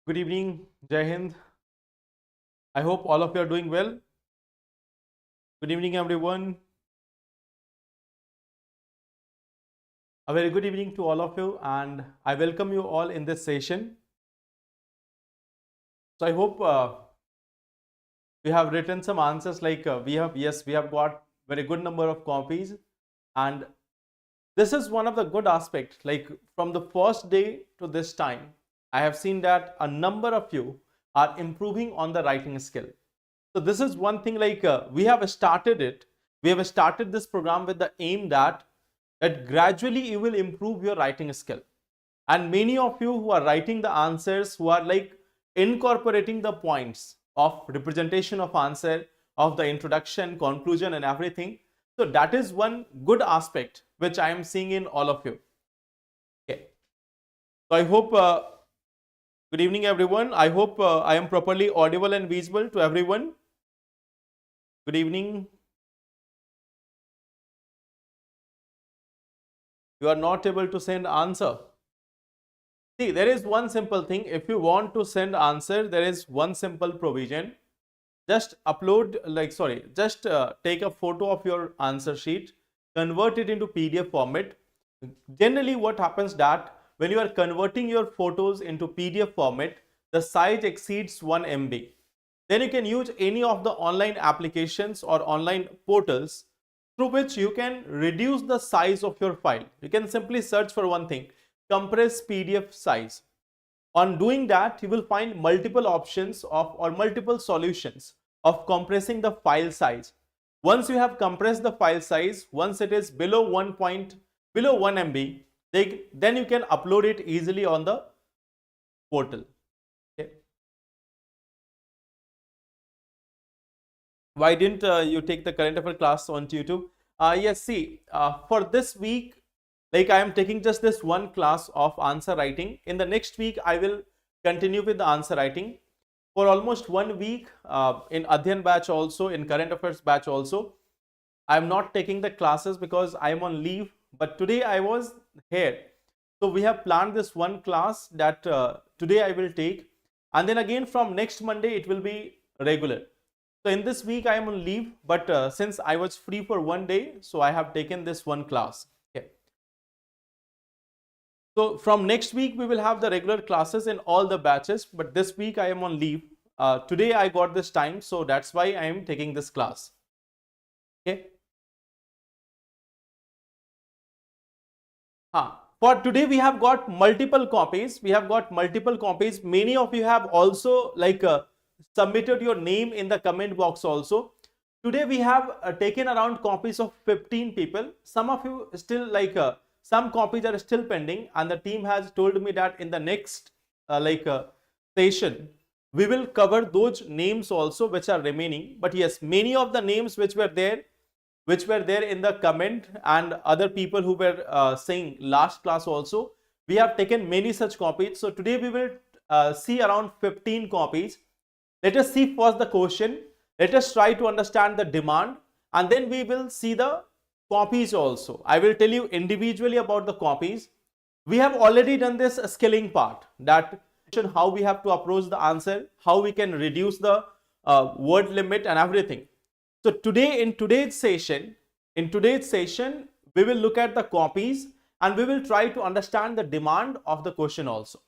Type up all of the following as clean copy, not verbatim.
Good evening, Jai Hind. I hope all of you are doing well. Good evening, everyone. A very good evening to all of you, and I welcome you all in this session. So I hope we have written some answers. Like we have got very good number of copies, and this is one of the good aspects. Like from the first day to this time, I have seen that a number of you are improving on the writing skill. So this is one thing, like we have started it. We have started this program with the aim that gradually you will improve your writing skill. And many of you who are writing the answers, who are like incorporating the points of representation of answer, of the introduction, conclusion and everything. So that is one good aspect which I am seeing in all of you. Okay. So I hope, good evening everyone. I hope I am properly audible and visible to everyone. Good evening. You are not able to send answer. See, there is one simple thing. If you want to send answer, there is one simple provision. Just upload, just take a photo of your answer sheet, convert it into PDF format. Generally, what happens that when you are converting your photos into PDF format, the size exceeds 1 MB. Then you can use any of the online applications or online portals through which you can reduce the size of your file. You can simply search for one thing, compress PDF size. On doing that, you will find multiple options of or multiple solutions of compressing the file size. Once you have compressed the file size, once it is below 1 MB, then you can upload it easily on the portal. Okay. Why didn't you take the current affair class on YouTube? Yes, see, for this week, like I am taking just this one class of answer writing. In the next week, I will continue with the answer writing. For almost 1 week in Adhyan batch also, in current affairs batch also, I am not taking the classes because I am on leave. But today I was here. So we have planned this one class that today I will take. And then again from next Monday, it will be regular. So in this week I am on leave, but since I was free for 1 day, so I have taken this one class. Okay. So from next week we will have the regular classes in all the batches, but this week I am on leave. Today I got this time, so that's why I am taking this class. Okay. For today we have got multiple copies. Many of you have also submitted your name in the comment box also. Today we have taken around copies of 15 people. Some of you still some copies are still pending, and the team has told me that in the next session we will cover those names also which are remaining. But yes, many of the names which were there in the comment, and other people who were saying last class also, we have taken many such copies. So today we will see around 15 copies. Let us see first the question. Let us try to understand the demand, and then we will see the copies also. I will tell you individually about the copies. We have already done this scaling part, that how we have to approach the answer, how we can reduce the word limit and everything. So today, in today's session, we will look at the copies and we will try to understand the demand of the question also.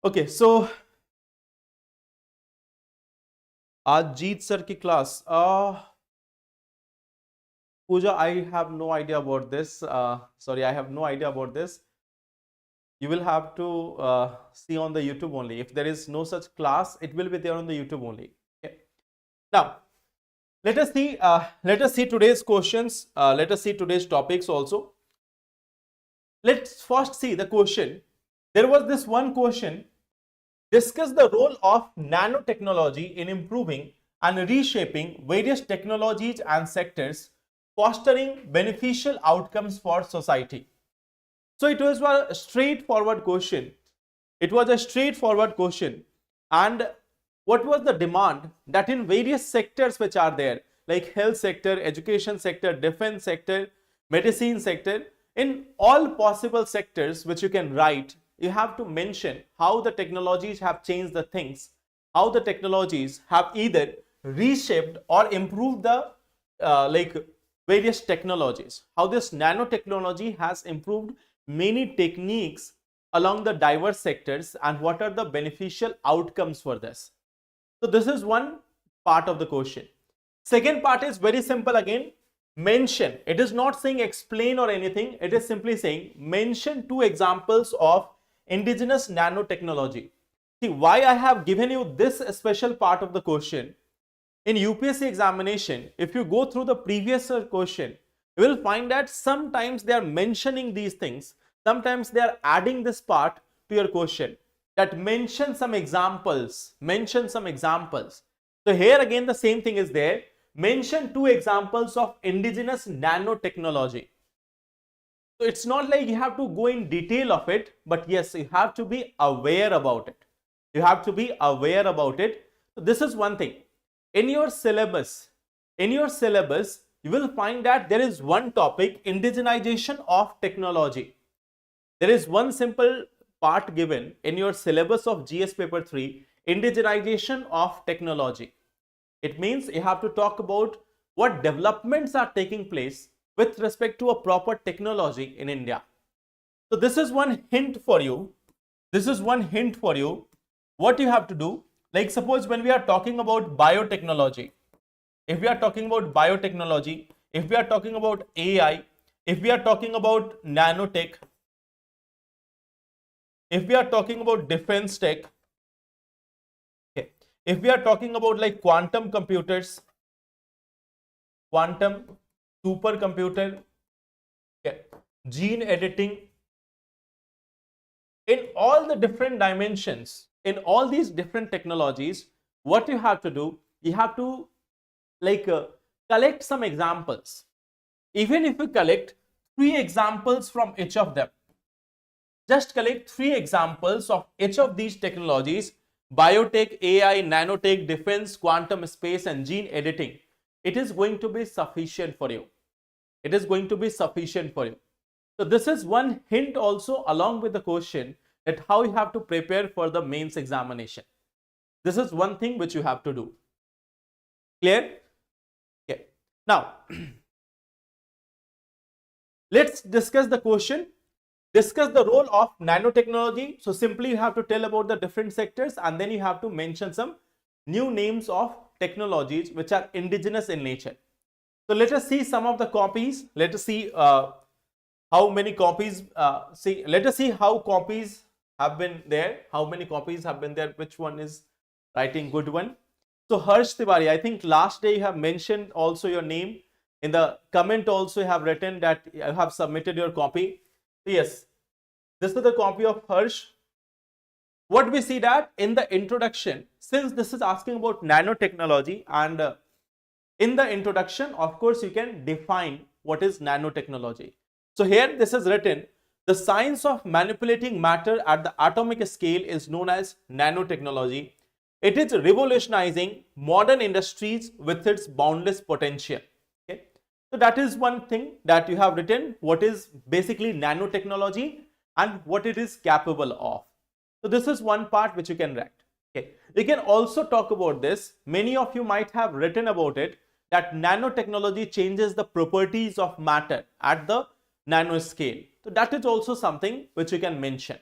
Okay, so आज जीत sir की class, Pooja, I have no idea about this. Sorry, I have no idea about this. You will have to see on the YouTube only. If there is no such class, it will be there on the YouTube only. Okay. Now, let us see today's questions. Let us see today's topics also. Let's first see the question. There was this one question. Discuss the role of nanotechnology in improving and reshaping various technologies and sectors, fostering beneficial outcomes for society. So it was a straightforward question. And what was the demand? That in various sectors which are there, like health sector, education sector, defense sector, medicine sector, in all possible sectors which you can write, you have to mention how the technologies have changed the things, how the technologies have either reshaped or improved the various technologies, how this nanotechnology has improved many techniques along the diverse sectors, and what are the beneficial outcomes for this. So this is one part of the question. Second part is very simple again. Mention. It is not saying explain or anything. It is simply saying mention 2 examples of indigenous nanotechnology. See, why I have given you this special part of the question. In UPSC examination, if you go through the previous question, you will find that sometimes they are mentioning these things. Sometimes they are adding this part to your question, that mention some examples, mention some examples. So here again the same thing is there. Mention 2 examples of indigenous nanotechnology. So it's not like you have to go in detail of it, but yes, you have to be aware about it. You have to be aware about it. So this is one thing. In your syllabus, you will find that there is one topic, indigenization of technology. There is one simple part given in your syllabus of GS paper 3, indigenization of technology. It means you have to talk about what developments are taking place with respect to a proper technology in India. So this is one hint for you. This is one hint for you. What you have to do, like suppose when we are talking about biotechnology, if we are talking about biotechnology, if we are talking about AI, if we are talking about nanotech, if we are talking about defense tech, okay, if we are talking about like quantum computers, quantum supercomputer, okay, gene editing, in all the different dimensions, in all these different technologies, what you have to do, you have to collect some examples. Even if you collect 3 examples from each of them, just collect 3 examples of each of these technologies, biotech, AI, nanotech, defense, quantum space, and gene editing. It is going to be sufficient for you. It is going to be sufficient for you. So this is one hint also along with the question, that how you have to prepare for the mains examination. This is one thing which you have to do. Clear? Okay. Now, let's discuss the question. Discuss the role of nanotechnology. So simply you have to tell about the different sectors, and then you have to mention some new names of technologies which are indigenous in nature. So let us see some of the copies. Let us see how many copies. Let us see how copies have been there. How many copies have been there? Which one is writing good one? So Harsh Tiwari, I think last day you have mentioned also your name. In the comment also you have written that you have submitted your copy. Yes, this is the copy of Harsh. What we see that in the introduction, since this is asking about nanotechnology, and in the introduction, of course, you can define what is nanotechnology. So here this is written, the science of manipulating matter at the atomic scale is known as nanotechnology. It is revolutionizing modern industries with its boundless potential. Okay. So that is one thing that you have written, what is basically nanotechnology and what it is capable of. So this is one part which you can write. Okay. You can also talk about this. Many of you might have written about it, that nanotechnology changes the properties of matter at the nanoscale. So that is also something which you can mention.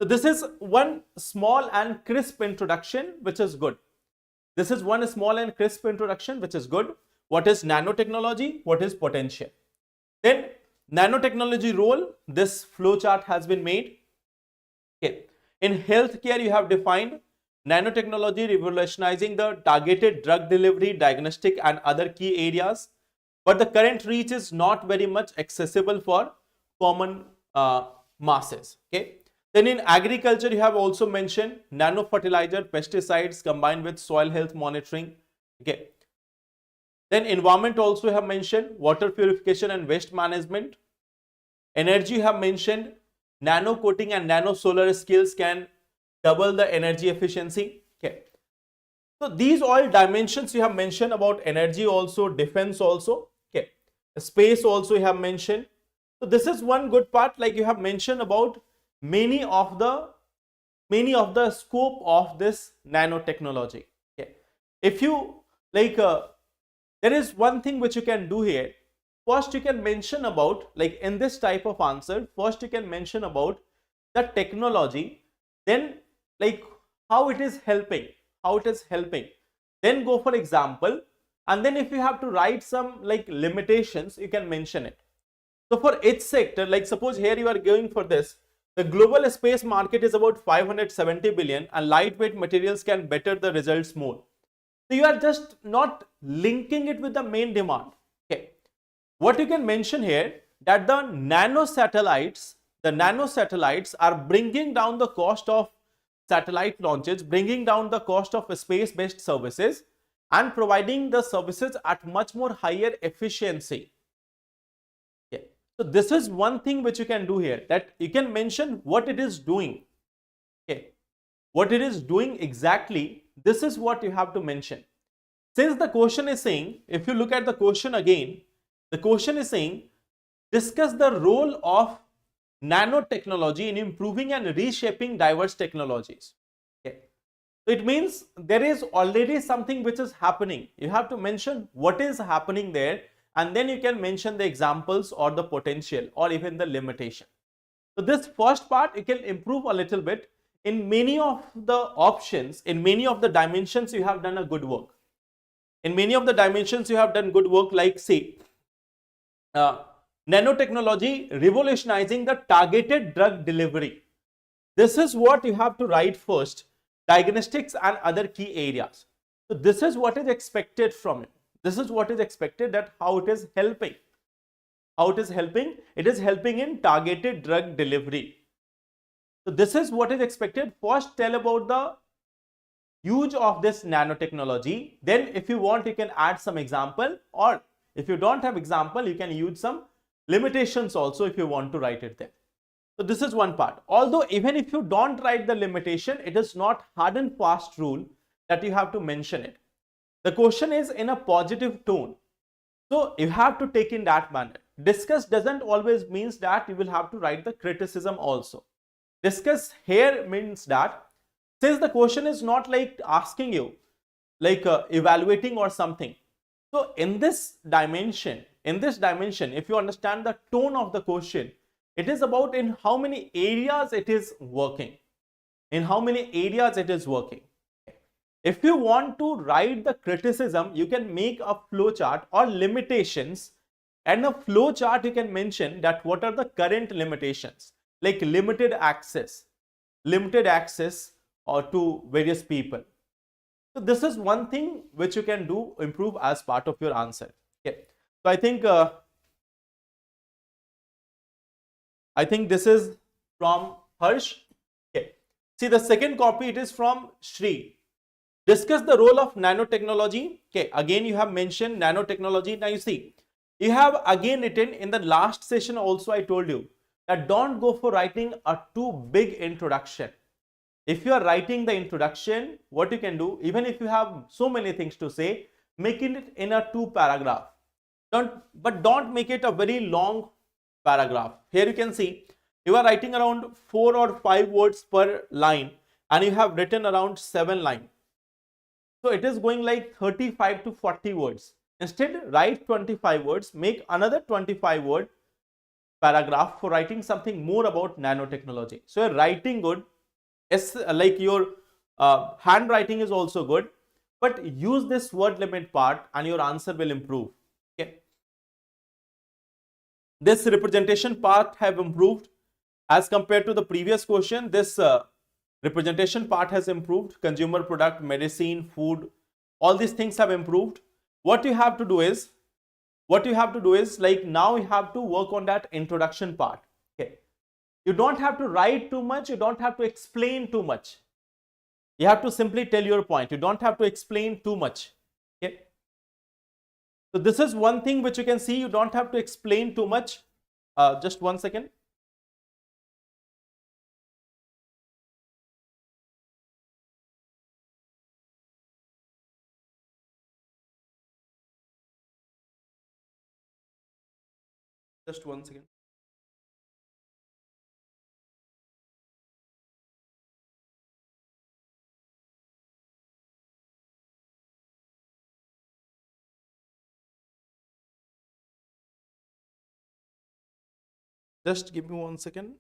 So this is one small and crisp introduction which is good. This is one small and crisp introduction which is good. What is nanotechnology? What is potential? Then nanotechnology role, this flow chart has been made. Okay. In healthcare, you have defined nanotechnology revolutionizing the targeted drug delivery, diagnostic and other key areas. But the current reach is not very much accessible for common masses. Okay. Then in agriculture, you have also mentioned nano fertilizer, pesticides combined with soil health monitoring. Okay. Then environment also have mentioned water purification and waste management. Energy have mentioned nano coating and nano solar skills can double the energy efficiency. Okay. So these all dimensions you have mentioned about energy also, defense also. Okay. Space also you have mentioned. So this is one good part, like you have mentioned about many of the scope of this nanotechnology. Okay. If you like, there is one thing which you can do here. First, you can mention about, like in this type of answer, first you can mention about the technology, then like how it is helping, then go for example, and then if you have to write some like limitations, you can mention it. So for each sector, like suppose here you are going for this, the global space market is about 570 billion and lightweight materials can better the results more. So you are just not linking it with the main demand. Okay. What you can mention here, that the nanosatellites are bringing down the cost of satellite launches, bringing down the cost of space-based services and providing the services at much more higher efficiency. Okay. So this is one thing which you can do here, that you can mention what it is doing. Okay. What it is doing exactly, this is what you have to mention. Since the question is saying, if you look at the question again, the question is saying, discuss the role of nanotechnology in improving and reshaping diverse technologies. Okay. So it means there is already something which is happening. You have to mention what is happening there, and then you can mention the examples or the potential or even the limitation. So this first part you can improve a little bit. In many of the options, in many of the dimensions, you have done a good work. In many of the dimensions, you have done good work, like say, nanotechnology revolutionizing the targeted drug delivery. This is what you have to write first. Diagnostics and other key areas. So this is what is expected from you. This is what is expected, that how it is helping. How it is helping? It is helping in targeted drug delivery. So this is what is expected. First, tell about the use of this nanotechnology. Then if you want, you can add some example, or if you don't have example, you can use some limitations also if you want to write it there. So this is one part. Although even if you don't write the limitation, it is not hard and fast rule that you have to mention it. The question is in a positive tone. So you have to take in that manner. Discuss doesn't always means that you will have to write the criticism also. Discuss here means that since the question is not like asking you, like evaluating or something. So in this dimension, if you understand the tone of the question, it is about in how many areas it is working. In how many areas it is working. If you want to write the criticism, you can make a flow chart or limitations, and a flow chart you can mention that what are the current limitations, like limited access or to various people. So this is one thing which you can do, improve as part of your answer. Okay. So I think this is from Harsh. Okay. See the second copy, it is from Shri. Discuss the role of nanotechnology. Okay, again you have mentioned nanotechnology. Now you see, you have again written in the last session also, I told you that don't go for writing a too big introduction. If you are writing the introduction, what you can do, even if you have so many things to say, make it in a 2 paragraph. Don't make it a very long paragraph. Here you can see you are writing around 4 or 5 words per line, and you have written around 7 lines. So it is going like 35 to 40 words. Instead, write 25 words, make another 25 word paragraph for writing something more about nanotechnology. So you're writing good, like your handwriting is also good, but use this word limit part and your answer will improve. Okay. This representation part have improved as compared to the previous question. This representation part has improved. Consumer product, medicine, food, all these things have improved. What you have to do is like now you have to work on that introduction part. Okay. You don't have to write too much. You don't have to explain too much. You have to simply tell your point. You don't have to explain too much. Okay. So this is one thing which you can see. You don't have to explain too much. Just 1 second. Just 1 second. Just give me 1 second.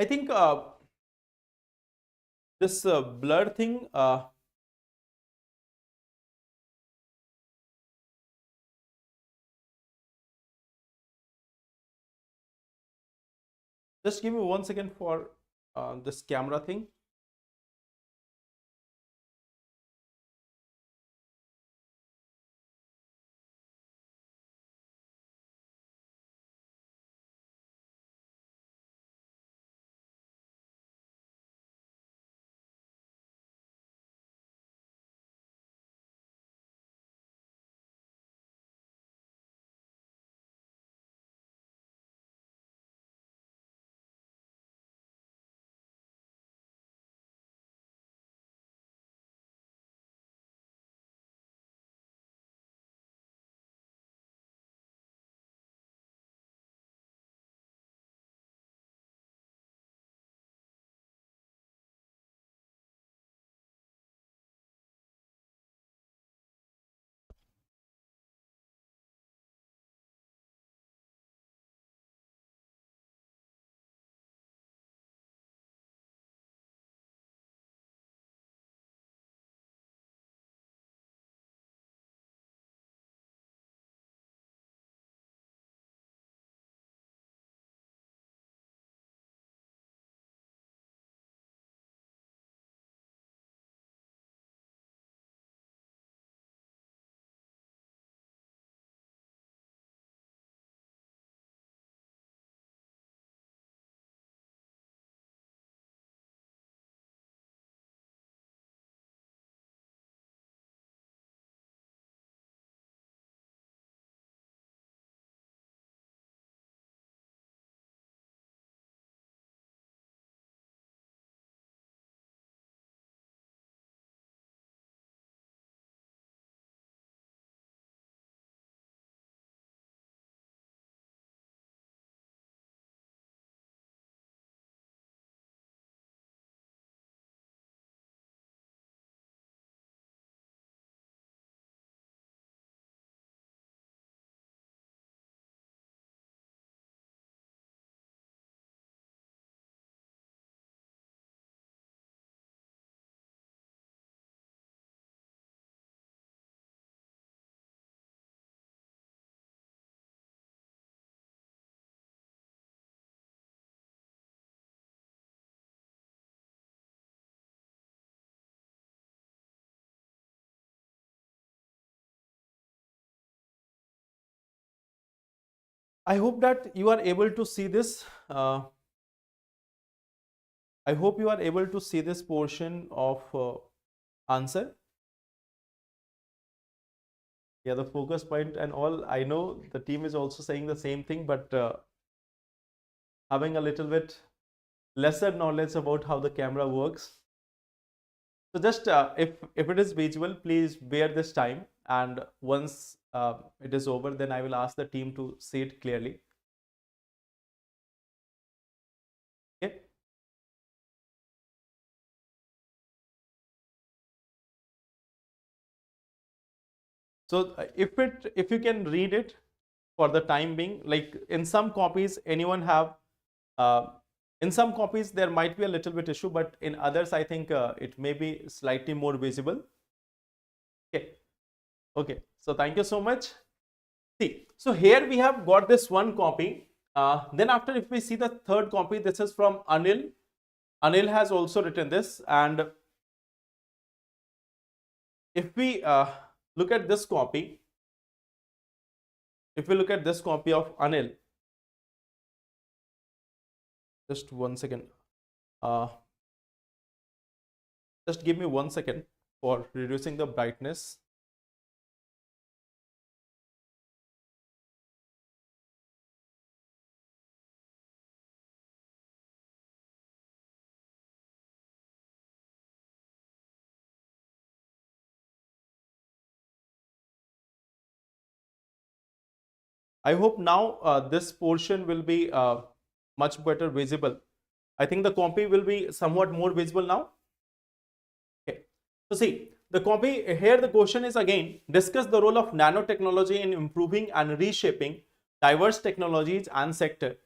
I think this blur thing, just give me 1 second for this camera thing. I hope that you are able to see this. I hope you are able to see this portion of answer. Yeah, the focus point and all. I know the team is also saying the same thing, but having a little bit lesser knowledge about how the camera works. So just if it is visual, please bear this time. And once it is over, then I will ask the team to see it clearly. Okay. So if you can read it for the time being, like in some copies, anyone have uh, in some copies there might be a little bit issue, but in others I think it may be slightly more visible. Okay. Okay. So thank you so much. See, so here we have got this one copy. Then after, if we see the third copy, this is from Anil. Anil has also written this, and if we look at this copy, if we look at this copy of Anil, just 1 second. Uh, just give me 1 second for reducing the brightness. I hope now this portion will be much better visible. I think the copy will be somewhat more visible now. Okay. So see, the copy here, the question is again, discuss the role of nanotechnology in improving and reshaping diverse technologies and sector,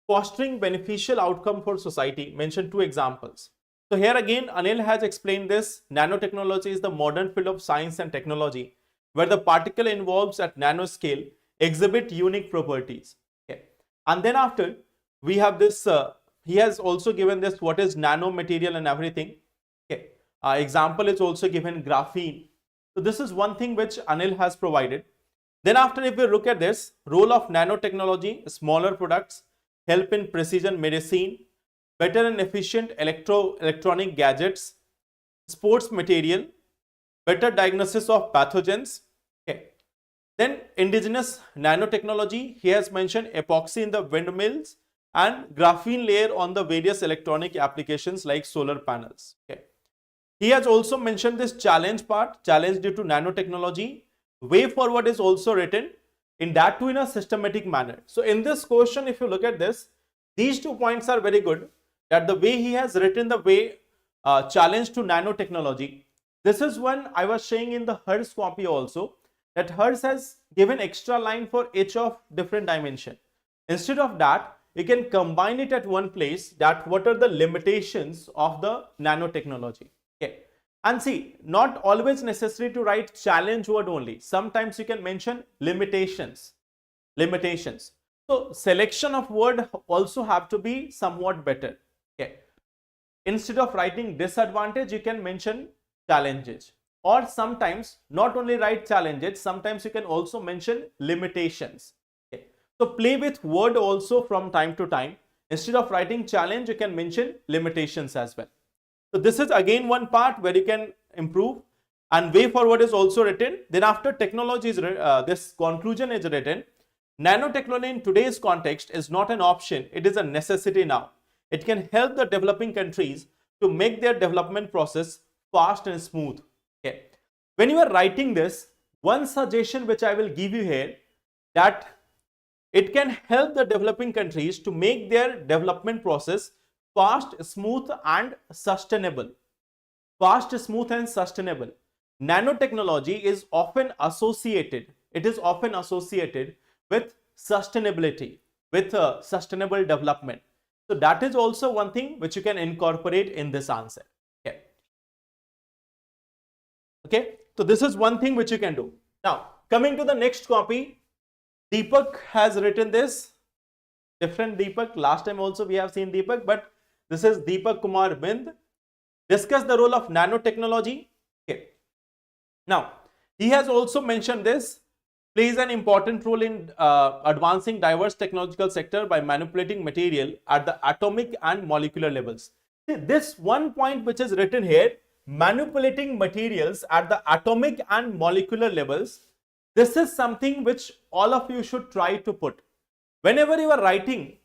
fostering beneficial outcome for society. Mention two examples. So here again, Anil has explained this. Nanotechnology is the modern field of science and technology where the particle involved at nanoscale exhibit unique properties. Okay. And then after, we have this, he has also given this, what is nanomaterial and everything. Okay. Example is also given, graphene. So this is one thing which Anil has provided. Then after, if we look at this, role of nanotechnology, smaller products, help in precision medicine, better and efficient electronic gadgets, sports material, better diagnosis of pathogens. Okay. Then indigenous nanotechnology, he has mentioned epoxy in the windmills and graphene layer on the various electronic applications like solar panels. Okay. He has also mentioned this challenge part, challenge due to nanotechnology. Way forward is also written, in that too in a systematic manner. So in this question, if you look at this, these 2 points are very good, that the way he has written the way challenge to nanotechnology. This is one I was saying in the Hers copy also, that Hers has given extra line for each of different dimension. Instead of that, you can combine it at one place, that what are the limitations of the nanotechnology. Okay. And see, not always necessary to write challenge word only. Sometimes you can mention limitations. Limitations. So selection of word also have to be somewhat better. Okay. Instead of writing disadvantage, you can mention challenges. Or sometimes not only write challenges, sometimes you can also mention limitations. Okay. So play with word also from time to time. Instead of writing challenge, you can mention limitations as well. So this is again one part where you can improve, and way forward is also written. Then after technology is this conclusion is written. Nanotechnology in today's context is not an option, it is a necessity now. It can help the developing countries to make their development process fast and smooth. Okay. When you are writing this, one suggestion which I will give you here, that it can help the developing countries to make their development process fast, smooth and sustainable. Fast, smooth and sustainable. Nanotechnology is often associated, it is often associated with sustainability, with sustainable development. So that is also one thing which you can incorporate in this answer. Okay. Okay. So this is one thing which you can do. Now coming to the next copy, Deepak has written this. Different Deepak. Last time also we have seen Deepak, but this is Deepak Kumar Bind. Discuss the role of nanotechnology. Okay. Now, he has also mentioned this, plays an important role in advancing diverse technological sector by manipulating material at the atomic and molecular levels. See, this one point which is written here, manipulating materials at the atomic and molecular levels, this is something which all of you should try to put. Whenever you are writing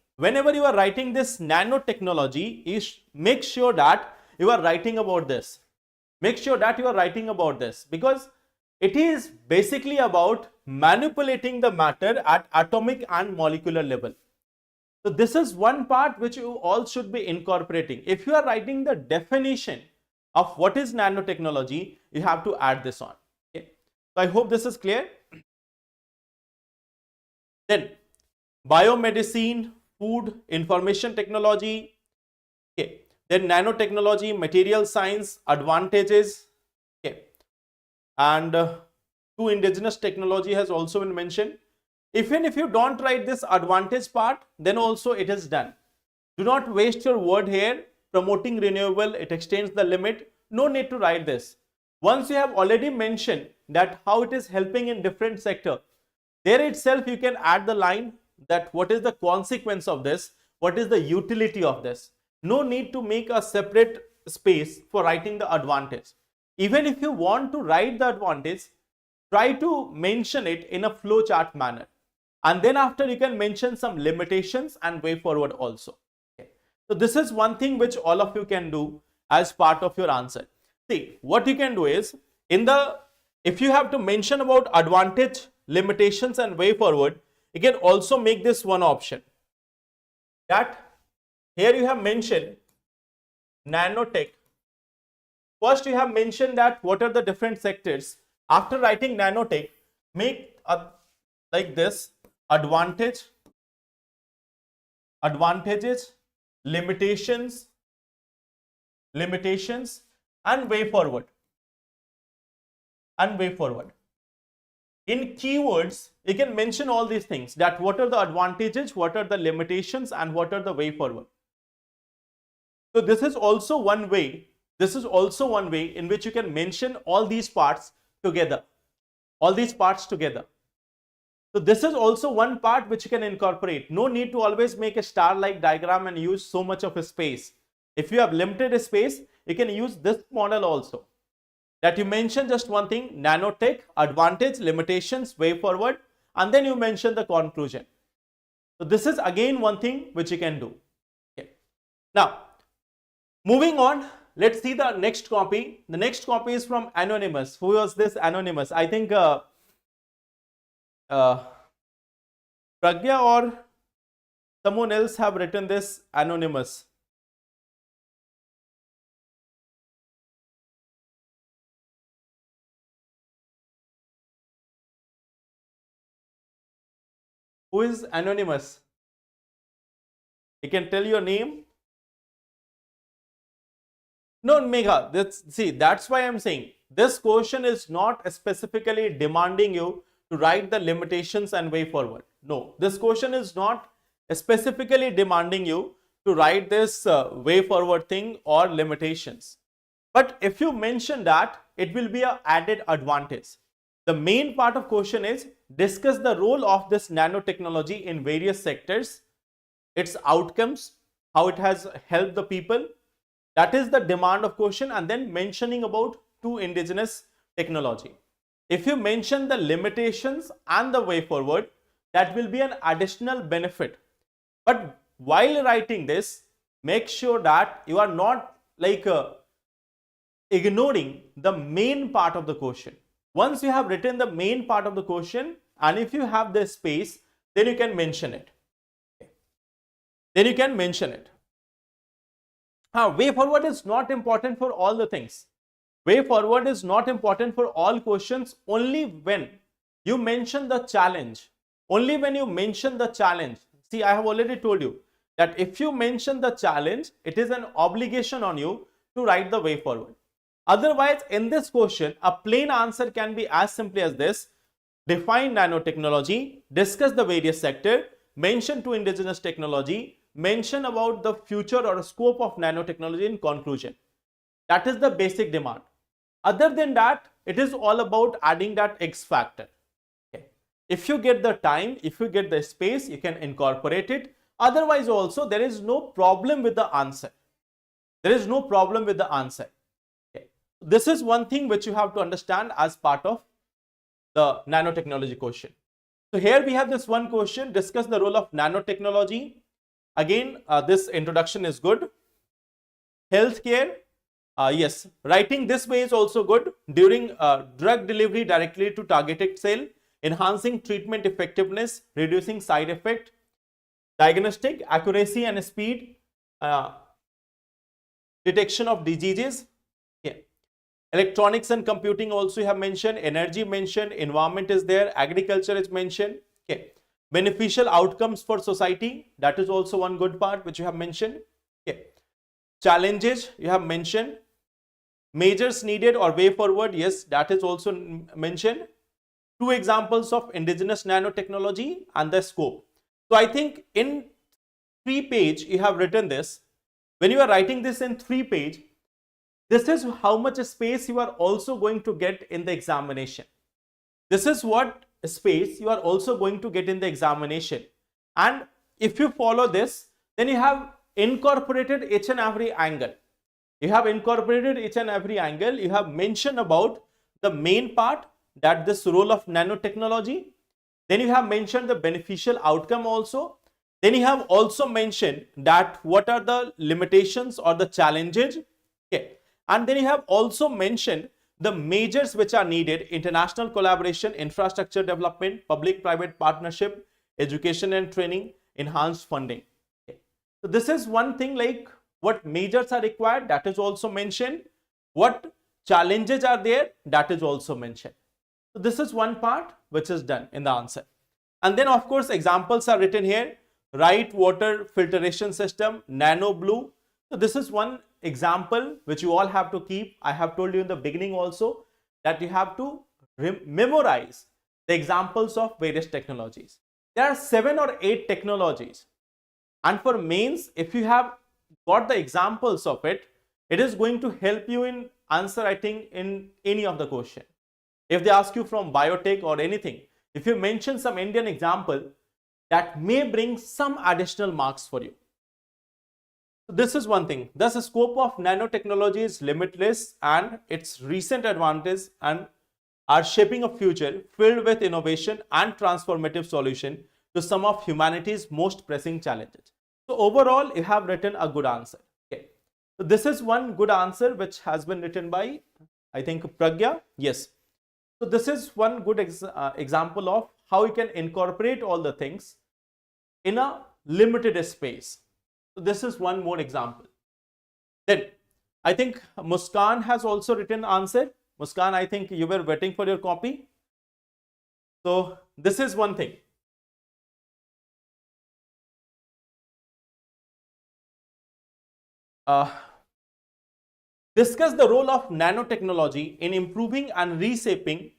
this nanotechnology, make sure that you are writing about this. Make sure that you are writing about this, because it is basically about manipulating the matter at atomic and molecular level. So this is one part which you all should be incorporating. If you are writing the definition of what is nanotechnology, you have to add this on. Okay. So I hope this is clear. Then biomedicine, food, information technology, okay. Then nanotechnology, material science, advantages, okay. And two, indigenous technology has also been mentioned. Even if you don't write this advantage part, then also it is done. Do not waste your word here. Promoting renewable, it extends the limit. No need to write this. Once you have already mentioned that how it is helping in different sector, there itself you can add the line that what is the consequence of this, what is the utility of this. No need to make a separate space for writing the advantage. Even if you want to write the advantage, try to mention it in a flowchart manner. And then after you can mention some limitations and way forward also. Okay. So this is one thing which all of you can do as part of your answer. See, what you can do is, if you have to mention about advantage, limitations and way forward, you can also make this one option, that here you have mentioned nanotech. First you have mentioned that what are the different sectors. After writing nanotech, make like this: advantages, limitations, and way forward. In keywords, you can mention all these things, that what are the advantages, what are the limitations, and what are the way forward. So this is also one way. In which you can mention all these parts together. So this is also one part which you can incorporate. No need to always make a star-like diagram and use so much of a space. If you have limited space, you can use this model also. That you mention just one thing: nanotech, advantage, limitations, way forward, and then you mention the conclusion. So this is again one thing which you can do. Okay. Now, moving on, let's see the next copy. The next copy is from Anonymous. Who was this Anonymous? I think Pragya or someone else have written this Anonymous. Who is Anonymous? You can tell your name. No, Megha, that's why I'm saying this question is not specifically demanding you to write the limitations and way forward. No, this question is not specifically demanding you to write this way forward thing or limitations. But if you mention that, it will be an added advantage. The main part of question is discuss the role of this nanotechnology in various sectors, its outcomes, how it has helped the people. That is the demand of question, and then mentioning about two indigenous technology. If you mention the limitations and the way forward, that will be an additional benefit. But while writing this, make sure that you are not like ignoring the main part of the question. Once you have written the main part of the question, and if you have the space, then you can mention it. Way forward is not important for all the things. Way forward is not important for all questions, only when you mention the challenge. Only when you mention the challenge. See, I have already told you that if you mention the challenge, it is an obligation on you to write the way forward. Otherwise, in this question, a plain answer can be as simply as this: define nanotechnology, discuss the various sector, mention two indigenous technology, mention about the future or scope of nanotechnology in conclusion. That is the basic demand. Other than that, it is all about adding that X factor. Okay. If you get the time, if you get the space, you can incorporate it. Otherwise also, there is no problem with the answer. Okay. This is one thing which you have to understand as part of the nanotechnology question. So here we have this one question: discuss the role of nanotechnology. Again, this introduction is good. Healthcare, yes, writing this way is also good. During drug delivery directly to targeted cell, enhancing treatment effectiveness, reducing side effect, diagnostic accuracy and speed, detection of diseases. Yeah. Electronics and computing also you have mentioned, energy mentioned, environment is there, agriculture is mentioned. Okay. Beneficial outcomes for society, that is also one good part which you have mentioned. Okay. Challenges you have mentioned. Measures needed or way forward, yes, that is also mentioned. Two examples of indigenous nanotechnology and the scope. So I think in 3 pages you have written this. When you are writing this in 3 pages, this is how much space you are also going to get in the examination. This is what space you are also going to get in the examination. And if you follow this, then you have incorporated each and every angle. You have mentioned about the main part, that this role of nanotechnology. Then you have mentioned the beneficial outcome also. Then you have also mentioned that what are the limitations or the challenges. Okay. And then you have also mentioned the measures which are needed: international collaboration, infrastructure development, public-private partnership, education and training, enhanced funding. Okay. So this is one thing, like what measures are required, that is also mentioned. What challenges are there, that is also mentioned. So this is one part which is done in the answer. And then of course examples are written here. Right water filtration system, nano blue. So this is one example which you all have to keep. I have told you in the beginning also that you have to memorize the examples of various technologies. There are 7 or 8 technologies, and for mains, if you have got the examples of it, it is going to help you in answer writing in any of the question. If they ask you from biotech or anything, if you mention some Indian example, that may bring some additional marks for you. So this is one thing. Thus, the scope of nanotechnology is limitless, and its recent advantage and are shaping a future filled with innovation and transformative solution to some of humanity's most pressing challenges. So overall, you have written a good answer. Okay. So this is one good answer which has been written by, I think, Pragya. Yes. So this is one good example of how you can incorporate all the things in a limited space. So this is one more example. Then I think Muskan has also written answer. Muskan, I think you were waiting for your copy. So this is one thing. Discuss the role of nanotechnology in improving and reshaping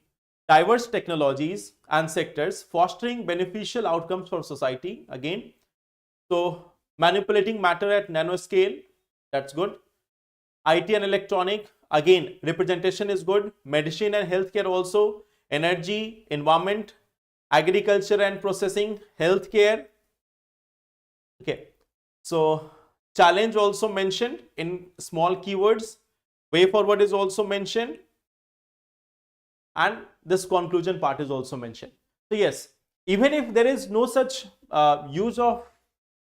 diverse technologies and sectors, fostering beneficial outcomes for society. Again, so manipulating matter at nanoscale, that's good. IT and electronic, again, representation is good. Medicine and healthcare also. Energy, environment, agriculture and processing, healthcare. Okay, so challenge also mentioned in small keywords. Way forward is also mentioned, and this conclusion part is also mentioned. So yes, even if there is no such use of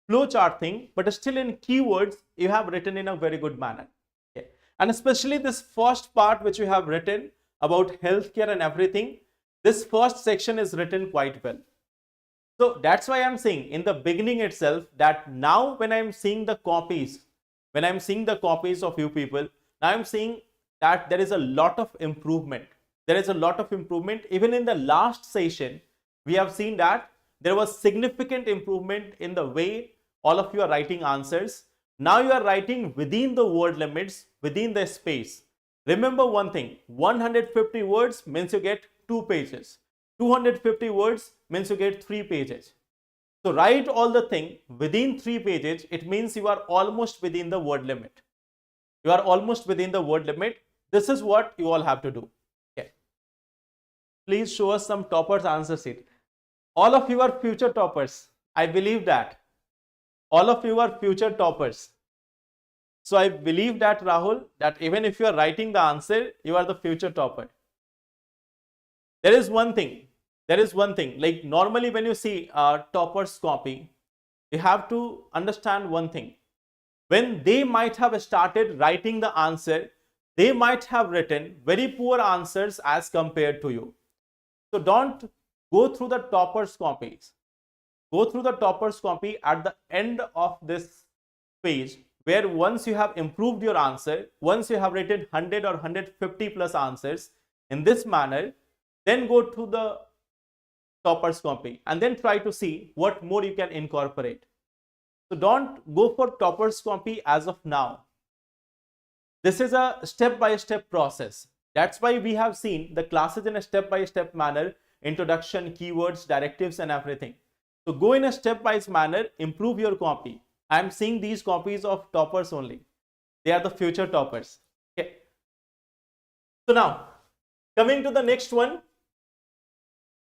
flowchart thing, but still in keywords you have written in a very good manner. Okay. And especially this first part which you have written about healthcare and everything, this first section is written quite well. So that's why I'm saying in the beginning itself that now when I'm seeing the copies, of you people, now I'm seeing that there is a lot of improvement. There is a lot of improvement. Even in the last session, we have seen that there was significant improvement in the way all of you are writing answers. Now you are writing within the word limits, within the space. Remember one thing, 150 words means you get 2 pages. 250 words means you get 3 pages. So write all the thing within 3 pages. It means you are almost within the word limit. You are almost within the word limit. This is what you all have to do. Okay. Please show us some toppers answer sheet. All of you are future toppers. I believe that. All of you are future toppers. So I believe that, Rahul, that even if you are writing the answer, you are the future topper. There is one thing, like normally when you see a topper's copy, you have to understand one thing. When they might have started writing the answer, they might have written very poor answers as compared to you. So don't go through the topper's copies. Go through the topper's copy at the end of this page, where once you have improved your answer, once you have written 100 or 150 plus answers in this manner, then go to the topper's copy and then try to see what more you can incorporate. So don't go for topper's copy as of now. This is a step-by-step process. That's why we have seen the classes in a step-by-step manner, introduction, keywords, directives and everything. So go in a step-wise manner, improve your copy. I am seeing these copies of toppers only. They are the future toppers. Okay. So now, coming to the next one,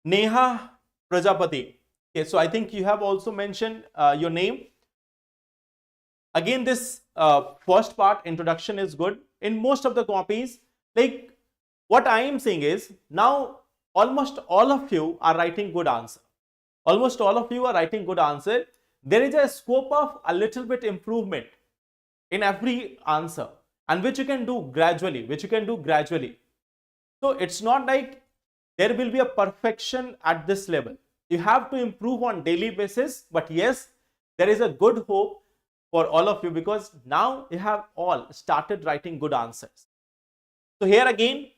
Neha Prajapati. Okay, so I think you have also mentioned your name. Again, this first part, introduction, is good. In most of the copies, like what I am saying is, now almost all of you are writing good answer. Almost all of you are writing good answer. There is a scope of a little bit improvement in every answer, and which you can do gradually, So it's not like there will be a perfection at this level. You have to improve on daily basis, but yes, there is a good hope for all of you because now you have all started writing good answers. So here again,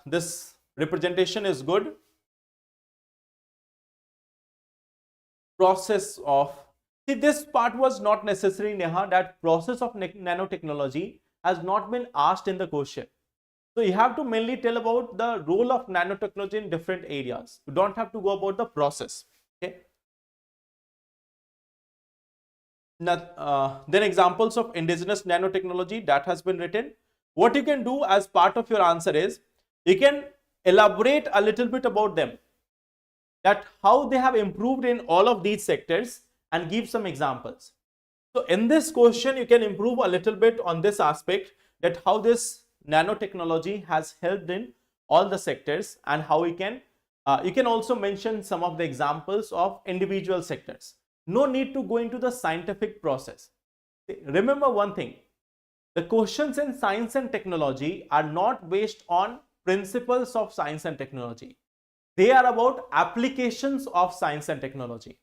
this representation is good. Process of, see, this part was not necessary, Neha, that process of nanotechnology has not been asked in the question. So you have to mainly tell about the role of nanotechnology in different areas. You don't have to go about the process. Okay. Then examples of indigenous nanotechnology that has been written. What you can do as part of your answer is you can elaborate a little bit about them, that how they have improved in all of these sectors and give some examples. So in this question, you can improve a little bit on this aspect, that how this nanotechnology has helped in all the sectors and how you can also mention some of the examples of individual sectors. No need to go into the scientific process. Remember one thing, the questions in science and technology are not based on principles of science and technology. They are about applications of science and technology.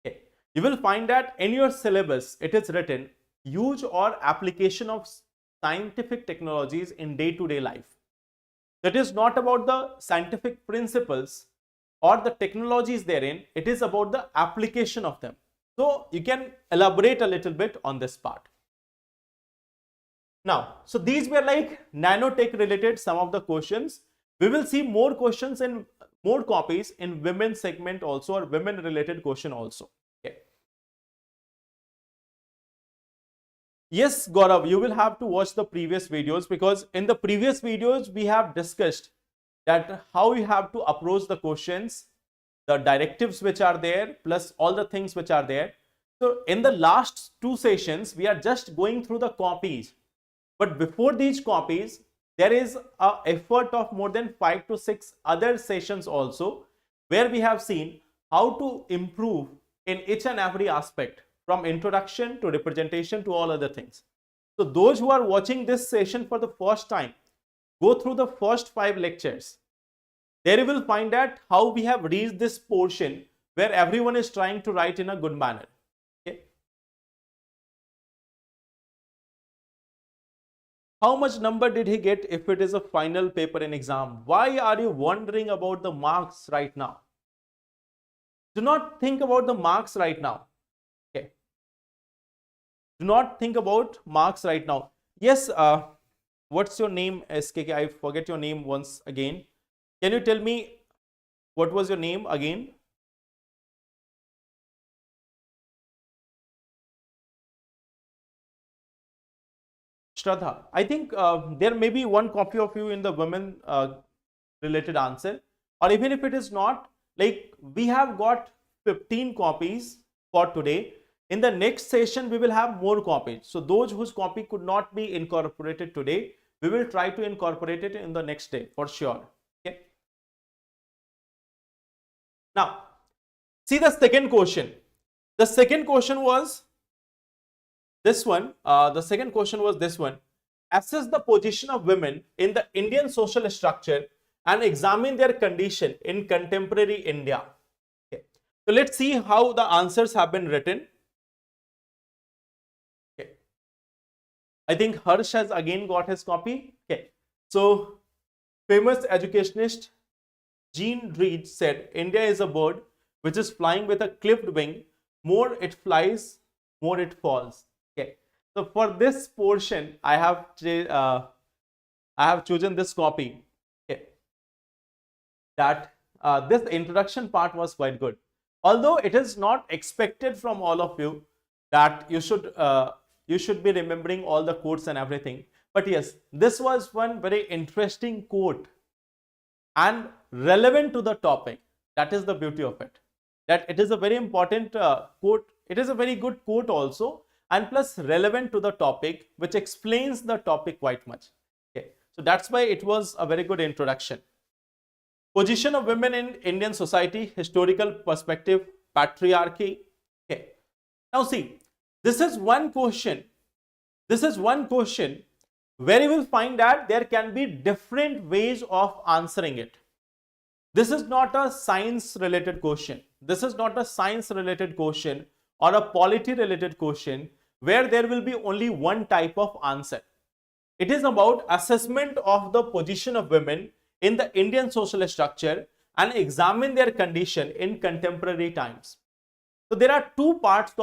Okay. You will find that in your syllabus, it is written use or application of scientific technologies in day-to-day life. That is not about the scientific principles or the technologies therein, it is about the application of them. So you can elaborate a little bit on this part. Now, so these were like nanotech related some of the questions. We will see more questions in more copies in women segment also, or women related question also. Okay. Yes, Gaurav, you will have to watch the previous videos, because in the previous videos we have discussed that how you have to approach the questions, the directives which are there, plus all the things which are there. So in the last two sessions, we are just going through the copies. But before these copies, there is an effort of more than 5 to 6 other sessions also, where we have seen how to improve in each and every aspect, from introduction to representation to all other things. So those who are watching this session for the first time, go through the first 5 lectures. There you will find out how we have reached this portion where everyone is trying to write in a good manner. Okay. How much number did he get if it is a final paper in exam? Why are you wondering about the marks right now? Do not think about the marks right now. Okay. Do not think about marks right now. Yes, what's your name, SKK? I forget your name once again. Can you tell me what was your name again? Shraddha. I think there may be one copy of you in the women related answer, or even if it is not, like we have got 15 copies for today. In the next session, we will have more copies. So those whose copy could not be incorporated today, we will try to incorporate it in the next day for sure. Okay. Now, see the second question. The second question was this one. The second question was this one. Assess the position of women in the Indian social structure and examine their condition in contemporary India. Okay. So let's see how the answers have been written. Okay. I think Harsh has again got his copy. Okay. So famous educationist Jean Reed said, India is a bird which is flying with a clipped wing. More it flies, more it falls. Okay. So for this portion, I have chosen this copy. Okay. That this introduction part was quite good. Although it is not expected from all of you that you should be remembering all the quotes and everything. But yes, this was one very interesting quote and relevant to the topic. That is the beauty of it. That it is a very important quote. It is a very good quote also, and plus relevant to the topic, which explains the topic quite much. Okay. So that's why it was a very good introduction. Position of women in Indian society, historical perspective, patriarchy. Okay. Now see, this is one question. This is one question where you will find that there can be different ways of answering it. This is not a science related question. This is not a science related question or a polity related question where there will be only one type of answer. It is about assessment of the position of women in the Indian social structure and examine their condition in contemporary times. So there are two parts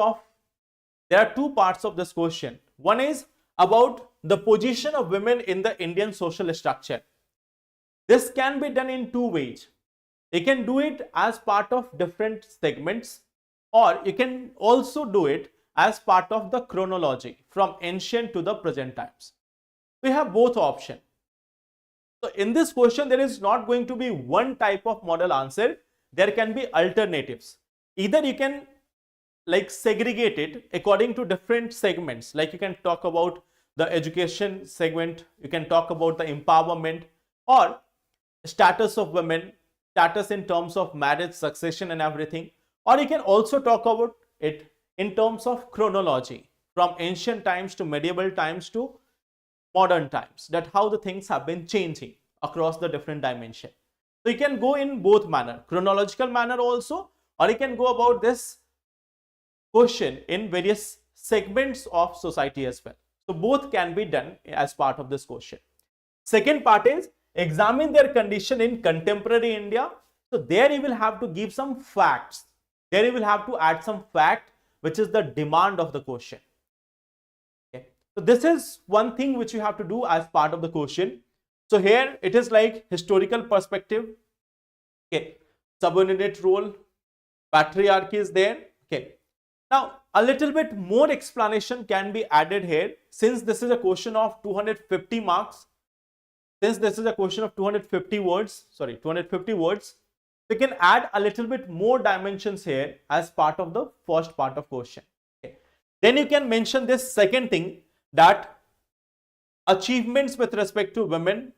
of this question. One is about the position of women in the Indian social structure. This can be done in two ways. You can do it as part of different segments, or you can also do it as part of the chronology from ancient to the present times. We have both options. So in this question, there is not going to be one type of model answer. There can be alternatives. Either you can like segregate it according to different segments. Like you can talk about the education segment, you can talk about the empowerment or status of women, status in terms of marriage, succession and everything. Or you can also talk about it in terms of chronology from ancient times to medieval times to modern times, that how the things have been changing across the different dimensions. So you can go in both manner, chronological manner also, or you can go about this question in various segments of society as well. So both can be done as part of this question. Second part is examine their condition in contemporary India. So there you will have to give some facts. There you will have to add some fact, which is the demand of the question. Okay. So this is one thing which you have to do as part of the question. So here it is like historical perspective. Okay. Subordinate role, patriarchy is there. Okay. Now, a little bit more explanation can be added here since this is a question of 250 marks. Since this is a question of 250 words, we can add a little bit more dimensions here as part of the first part of question. Okay. Then you can mention this second thing, that achievements with respect to women,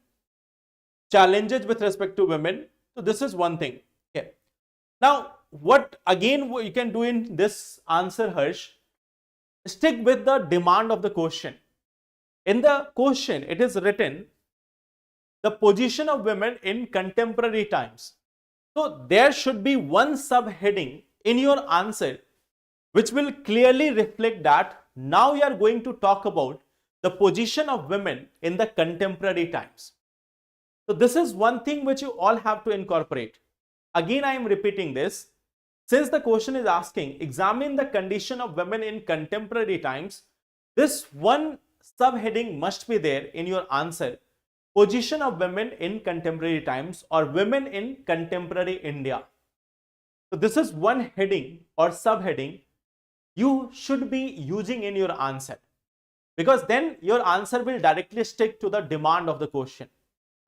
challenges with respect to women. So this is one thing. Okay. Now, what again you can do in this answer, Harsh, stick with the demand of the question. In the question, it is written the position of women in contemporary times. So there should be one subheading in your answer which will clearly reflect that now you are going to talk about the position of women in the contemporary times. So this is one thing which you all have to incorporate. Again, I am repeating this. Since the question is asking, examine the condition of women in contemporary times, this one subheading must be there in your answer. Position of women in contemporary times or women in contemporary India. So this is one heading or subheading you should be using in your answer, because then your answer will directly stick to the demand of the question.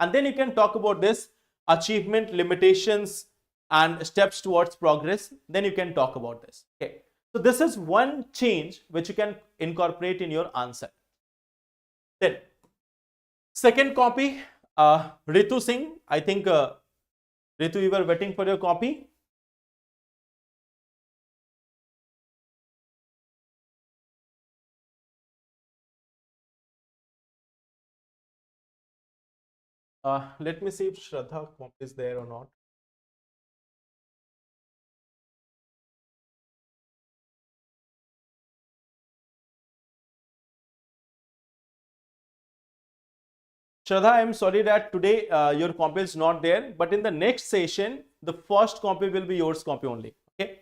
And then you can talk about this achievement, limitations and steps towards progress. Then you can talk about this. Okay. So this is one change which you can incorporate in your answer. Then second copy, Ritu Singh. I think Ritu, you were waiting for your copy. Let me see if Shraddha copy is there or not. Shraddha, I am sorry that today your copy is not there, but in the next session, the first copy will be yours copy only. Okay.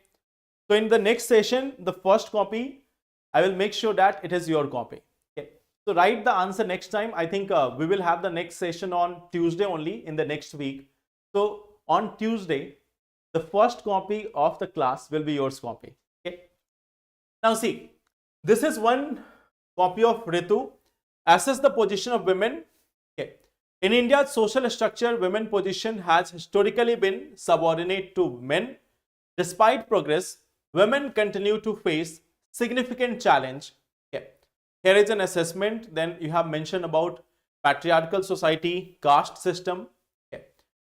So in the next session, the first copy, I will make sure that it is your copy. Okay. So write the answer next time. I think we will have the next session on Tuesday only in the next week. So on Tuesday, the first copy of the class will be yours copy. Okay. Now see, this is one copy of Ritu. Assess the position of women. Okay. In India's social structure, women's position has historically been subordinate to men. Despite progress, women continue to face significant challenge. Okay. Here is an assessment. Then you have mentioned about patriarchal society, caste system. Okay.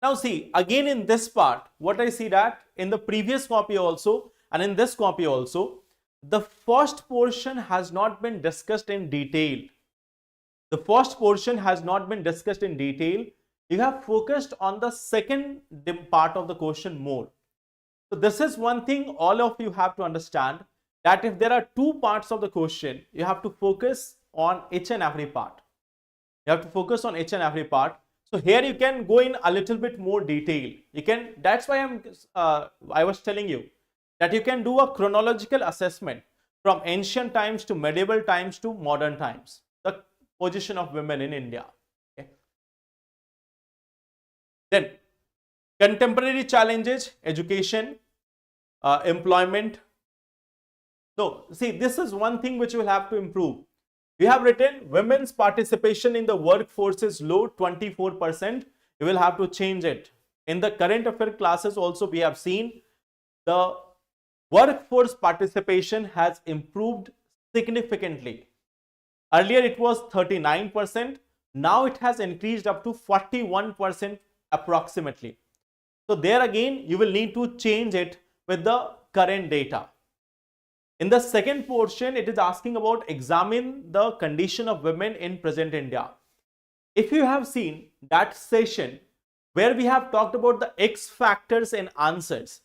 Now see, again in this part, what I see that in the previous copy also and in this copy also, the first portion has not been discussed in detail. The first portion has not been discussed in detail. you have focused on the second part of the question more. So this is one thing all of you have to understand, that if there are two parts of the question, you have to focus on each and every part. You have to focus on each and every part. So here you can go in a little bit more detail. You can, that's why I was telling you that you can do a chronological assessment from ancient times to medieval times to modern times, the position of women in India. Okay. Then contemporary challenges, education, employment. So see, this is one thing which you will have to improve. We have written women's participation in the workforce is low, 24%. You will have to change it. In the current affair classes also we have seen the workforce participation has improved significantly. Earlier it was 39%. Now it has increased up to 41% approximately. So there again you will need to change it with the current data. In the second portion, it is asking about examine the condition of women in present India. If you have seen that session where we have talked about the X factors in answers,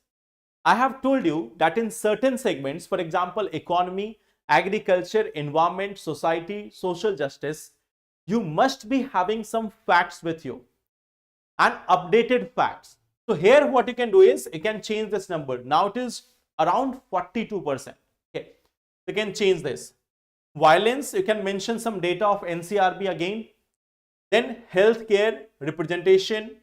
I have told you that in certain segments, for example, economy, agriculture, environment, society, social justice, you must be having some facts with you and updated facts. So here what you can do is you can change this number. Now it is around 42%. Okay, you can change this. Violence, you can mention some data of NCRB again. Then healthcare, representation,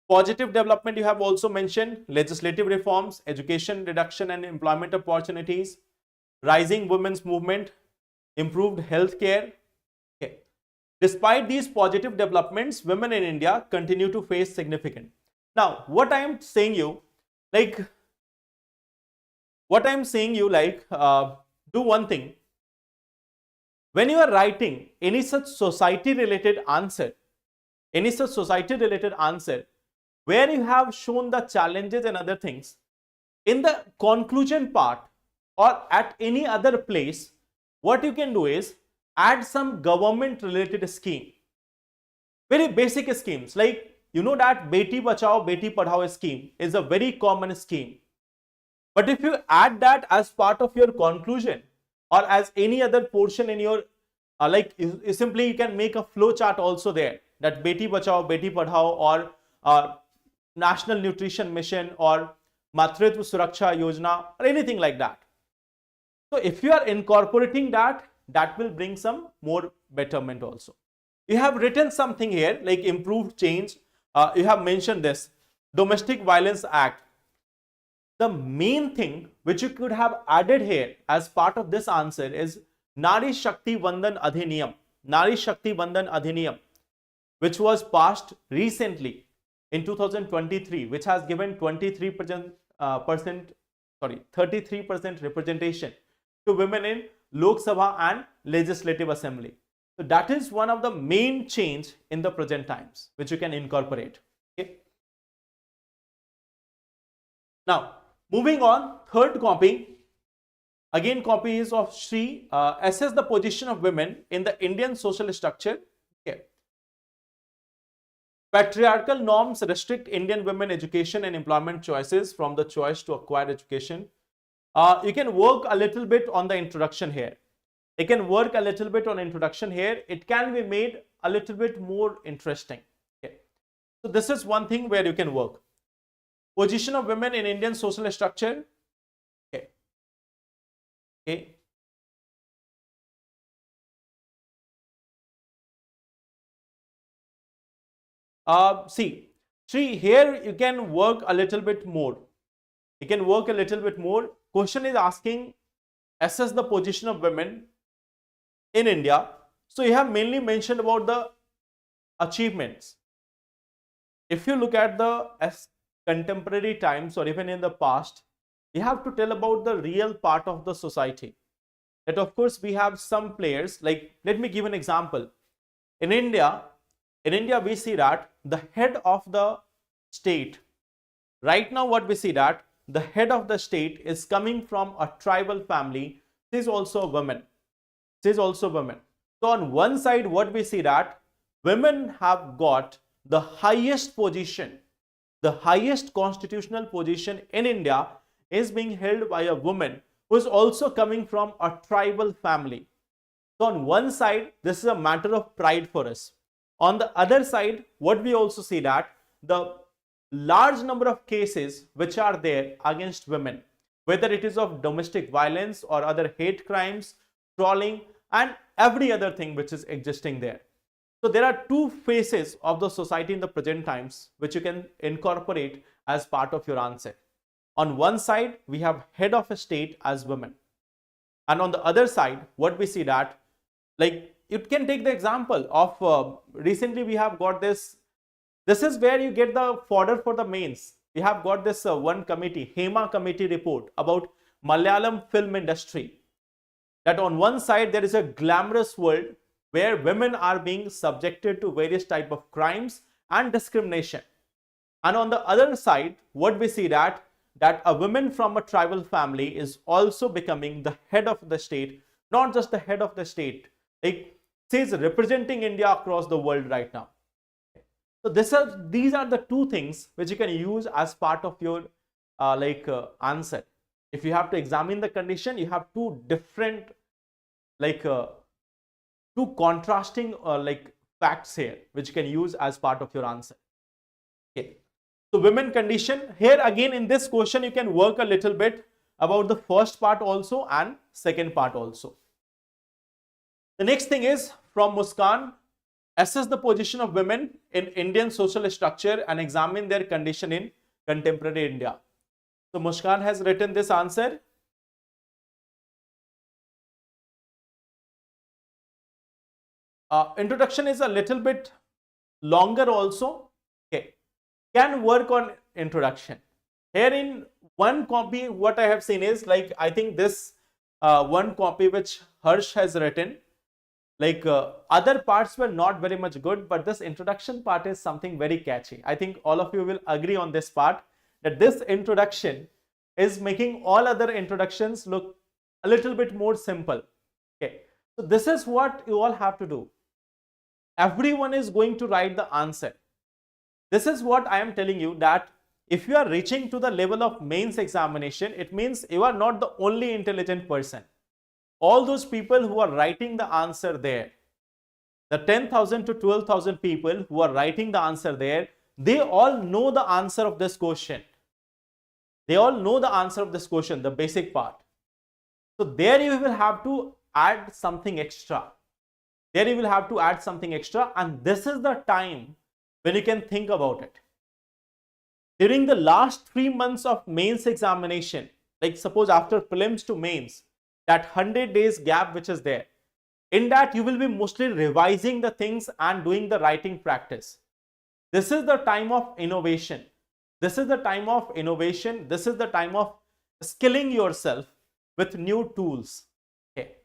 positive development you have also mentioned, legislative reforms, education reduction and employment opportunities, rising women's movement, improved healthcare. Okay. Despite these positive developments, women in India continue to face significant. Now, what I am saying you, like, do one thing. When you are writing any such society related answer, where you have shown the challenges and other things, in the conclusion part or at any other place, what you can do is add some government related scheme. Very basic schemes, like you know that Beti Bachao, Beti Padhao scheme is a very common scheme. But if you add that as part of your conclusion or as any other portion in your, you can make a flow chart also there, that Beti Bachao, Beti Padhao or National Nutrition Mission or Matritva Suraksha Yojana or anything like that. So if you are incorporating that, that will bring some more betterment also. You have written something here like improved change. You have mentioned this Domestic Violence Act. The main thing which you could have added here as part of this answer is Nari Shakti Vandan Adhiniyam. Nari Shakti Vandan Adhiniyam, which was passed recently in 2023, which has given 33% representation to women in Lok Sabha and Legislative Assembly. So that is one of the main change in the present times, which you can incorporate. Okay. Now, moving on, third copy. Again, copy is of Shri. Assess the position of women in the Indian social structure. Okay. Patriarchal norms restrict Indian women education and employment choices from the choice to acquire education. You can work a little bit on the introduction here. You can work a little bit on introduction here. It can be made a little bit more interesting. Okay. So this is one thing where you can work. Position of women in Indian social structure. Okay. Okay. See, here you can work a little bit more. You can work a little bit more. Question is asking, assess the position of women in India. So you have mainly mentioned about the achievements. If you look at the contemporary times or even in the past, you have to tell about the real part of the society. That of course we have some players, like let me give an example. In India we see that the head of the state, right now what we see that the head of the state is coming from a tribal family. She is also a woman. She is also a woman. So on one side what we see that women have got the highest position, the highest constitutional position in India is being held by a woman who is also coming from a tribal family. So on one side, this is a matter of pride for us. On the other side, what we also see that the large number of cases which are there against women, whether it is of domestic violence or other hate crimes, trolling, and every other thing which is existing there. So there are two phases of the society in the present times which you can incorporate as part of your answer. On one side, we have head of a state as women. And on the other side, what we see that, like, you can take the example of recently we have got this. This is where you get the fodder for the mains. We have got this one committee, HEMA committee report about Malayalam film industry. That on one side, there is a glamorous world where women are being subjected to various type of crimes and discrimination. And on the other side, what we see that a woman from a tribal family is also becoming the head of the state, not just the head of the state. Like, she is representing India across the world right now. So these are the two things which you can use as part of your answer. If you have to examine the condition, you have two different two contrasting facts here which you can use as part of your answer. Okay. So women condition, here again in this question you can work a little bit about the first part also and second part also. The next thing is from Muskan, assess the position of women in Indian social structure and examine their condition in contemporary India. So Muskan has written this answer. Introduction is a little bit longer also. Okay, can work on introduction. Here in one copy, what I have seen is like, I think this one copy which Harsh has written, other parts were not very much good, but this introduction part is something very catchy. I think all of you will agree on this part, that this introduction is making all other introductions look a little bit more simple. Okay, so this is what you all have to do. Everyone is going to write the answer. This is what I am telling you, that if you are reaching to the level of mains examination, it means you are not the only intelligent person. All those people who are writing the answer there, the 10,000 to 12,000 people who are writing the answer there, they all know the answer of this question. They all know the answer of this question, the basic part. So there you will have to add something extra. There you will have to add something extra, and this is the time when you can think about it. During the last 3 months of mains examination, like suppose after prelims to mains, that 100 days gap which is there, in that you will be mostly revising the things and doing the writing practice. This is the time of innovation. This is the time of innovation. This is the time of skilling yourself with new tools. Okay.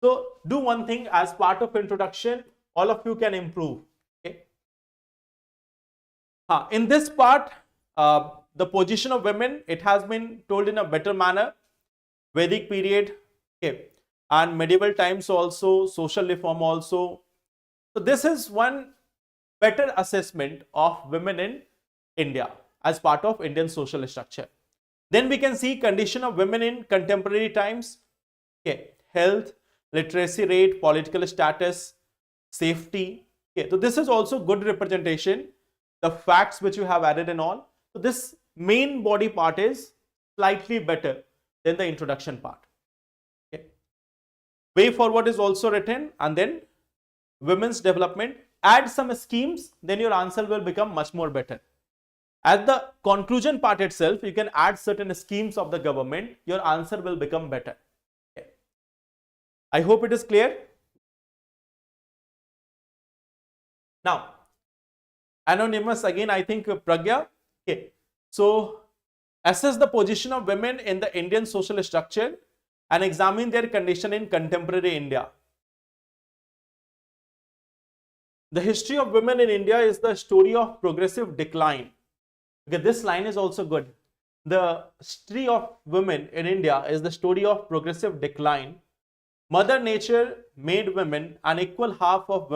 So do one thing as part of introduction, all of you can improve. Okay. In this part, the position of women, it has been told in a better manner. Vedic period, okay, and medieval times also, social reform also. So this is one better assessment of women in India as part of Indian social structure. Then we can see condition of women in contemporary times. Okay, health, literacy rate, political status, safety. Okay, so this is also good representation. The facts which you have added and all. So this main body part is slightly better than the introduction part. Okay. Way forward is also written, and then women's development. Add some schemes, then your answer will become much more better. At the conclusion part itself, you can add certain schemes of the government, your answer will become better. Okay. I hope it is clear. Now, anonymous again, I think Pragya. Okay. So, assess the position of women in the Indian social structure and examine their condition in contemporary India. The history of women in India is the story of progressive decline. Okay, this line is also good. The history of women in India is the story of progressive decline. Mother Nature made women an equal half of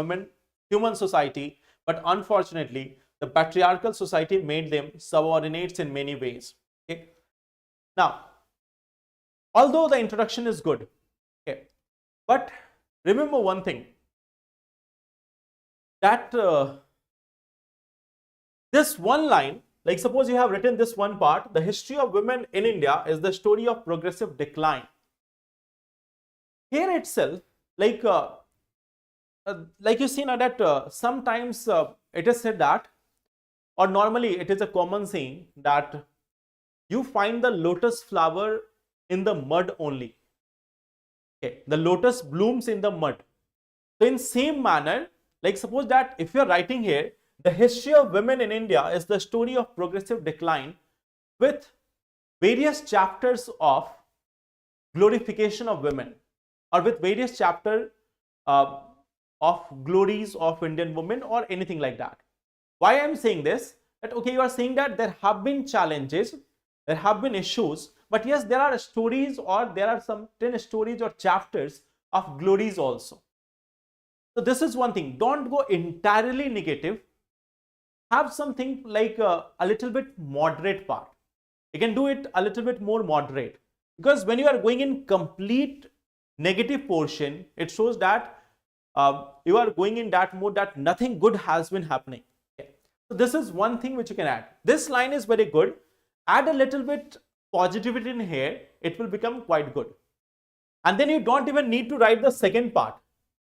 human society but unfortunately, the patriarchal society made them subordinates in many ways. Okay. Now, although the introduction is good, okay, but remember one thing, that this one line, like suppose you have written this one part, the history of women in India is the story of progressive decline. Here itself, like you see now that sometimes it is said that, or normally it is a common saying that you find the lotus flower in the mud only. Okay, the lotus blooms in the mud. So in same manner, like suppose that if you are writing here, the history of women in India is the story of progressive decline with various chapters of glorification of women, or with various chapters of glories of Indian women, or anything like that. Why I am saying this? That okay, you are saying that there have been challenges, there have been issues, but yes, there are stories, or there are some 10 stories or chapters of glories also. So this is one thing. Don't go entirely negative. Have something like a little bit moderate part. You can do it a little bit more moderate, because when you are going in complete negative portion, it shows that you are going in that mode that nothing good has been happening. Okay. So this is one thing which you can add. This line is very good. Add a little bit positivity in here, it will become quite good. And then you don't even need to write the second part.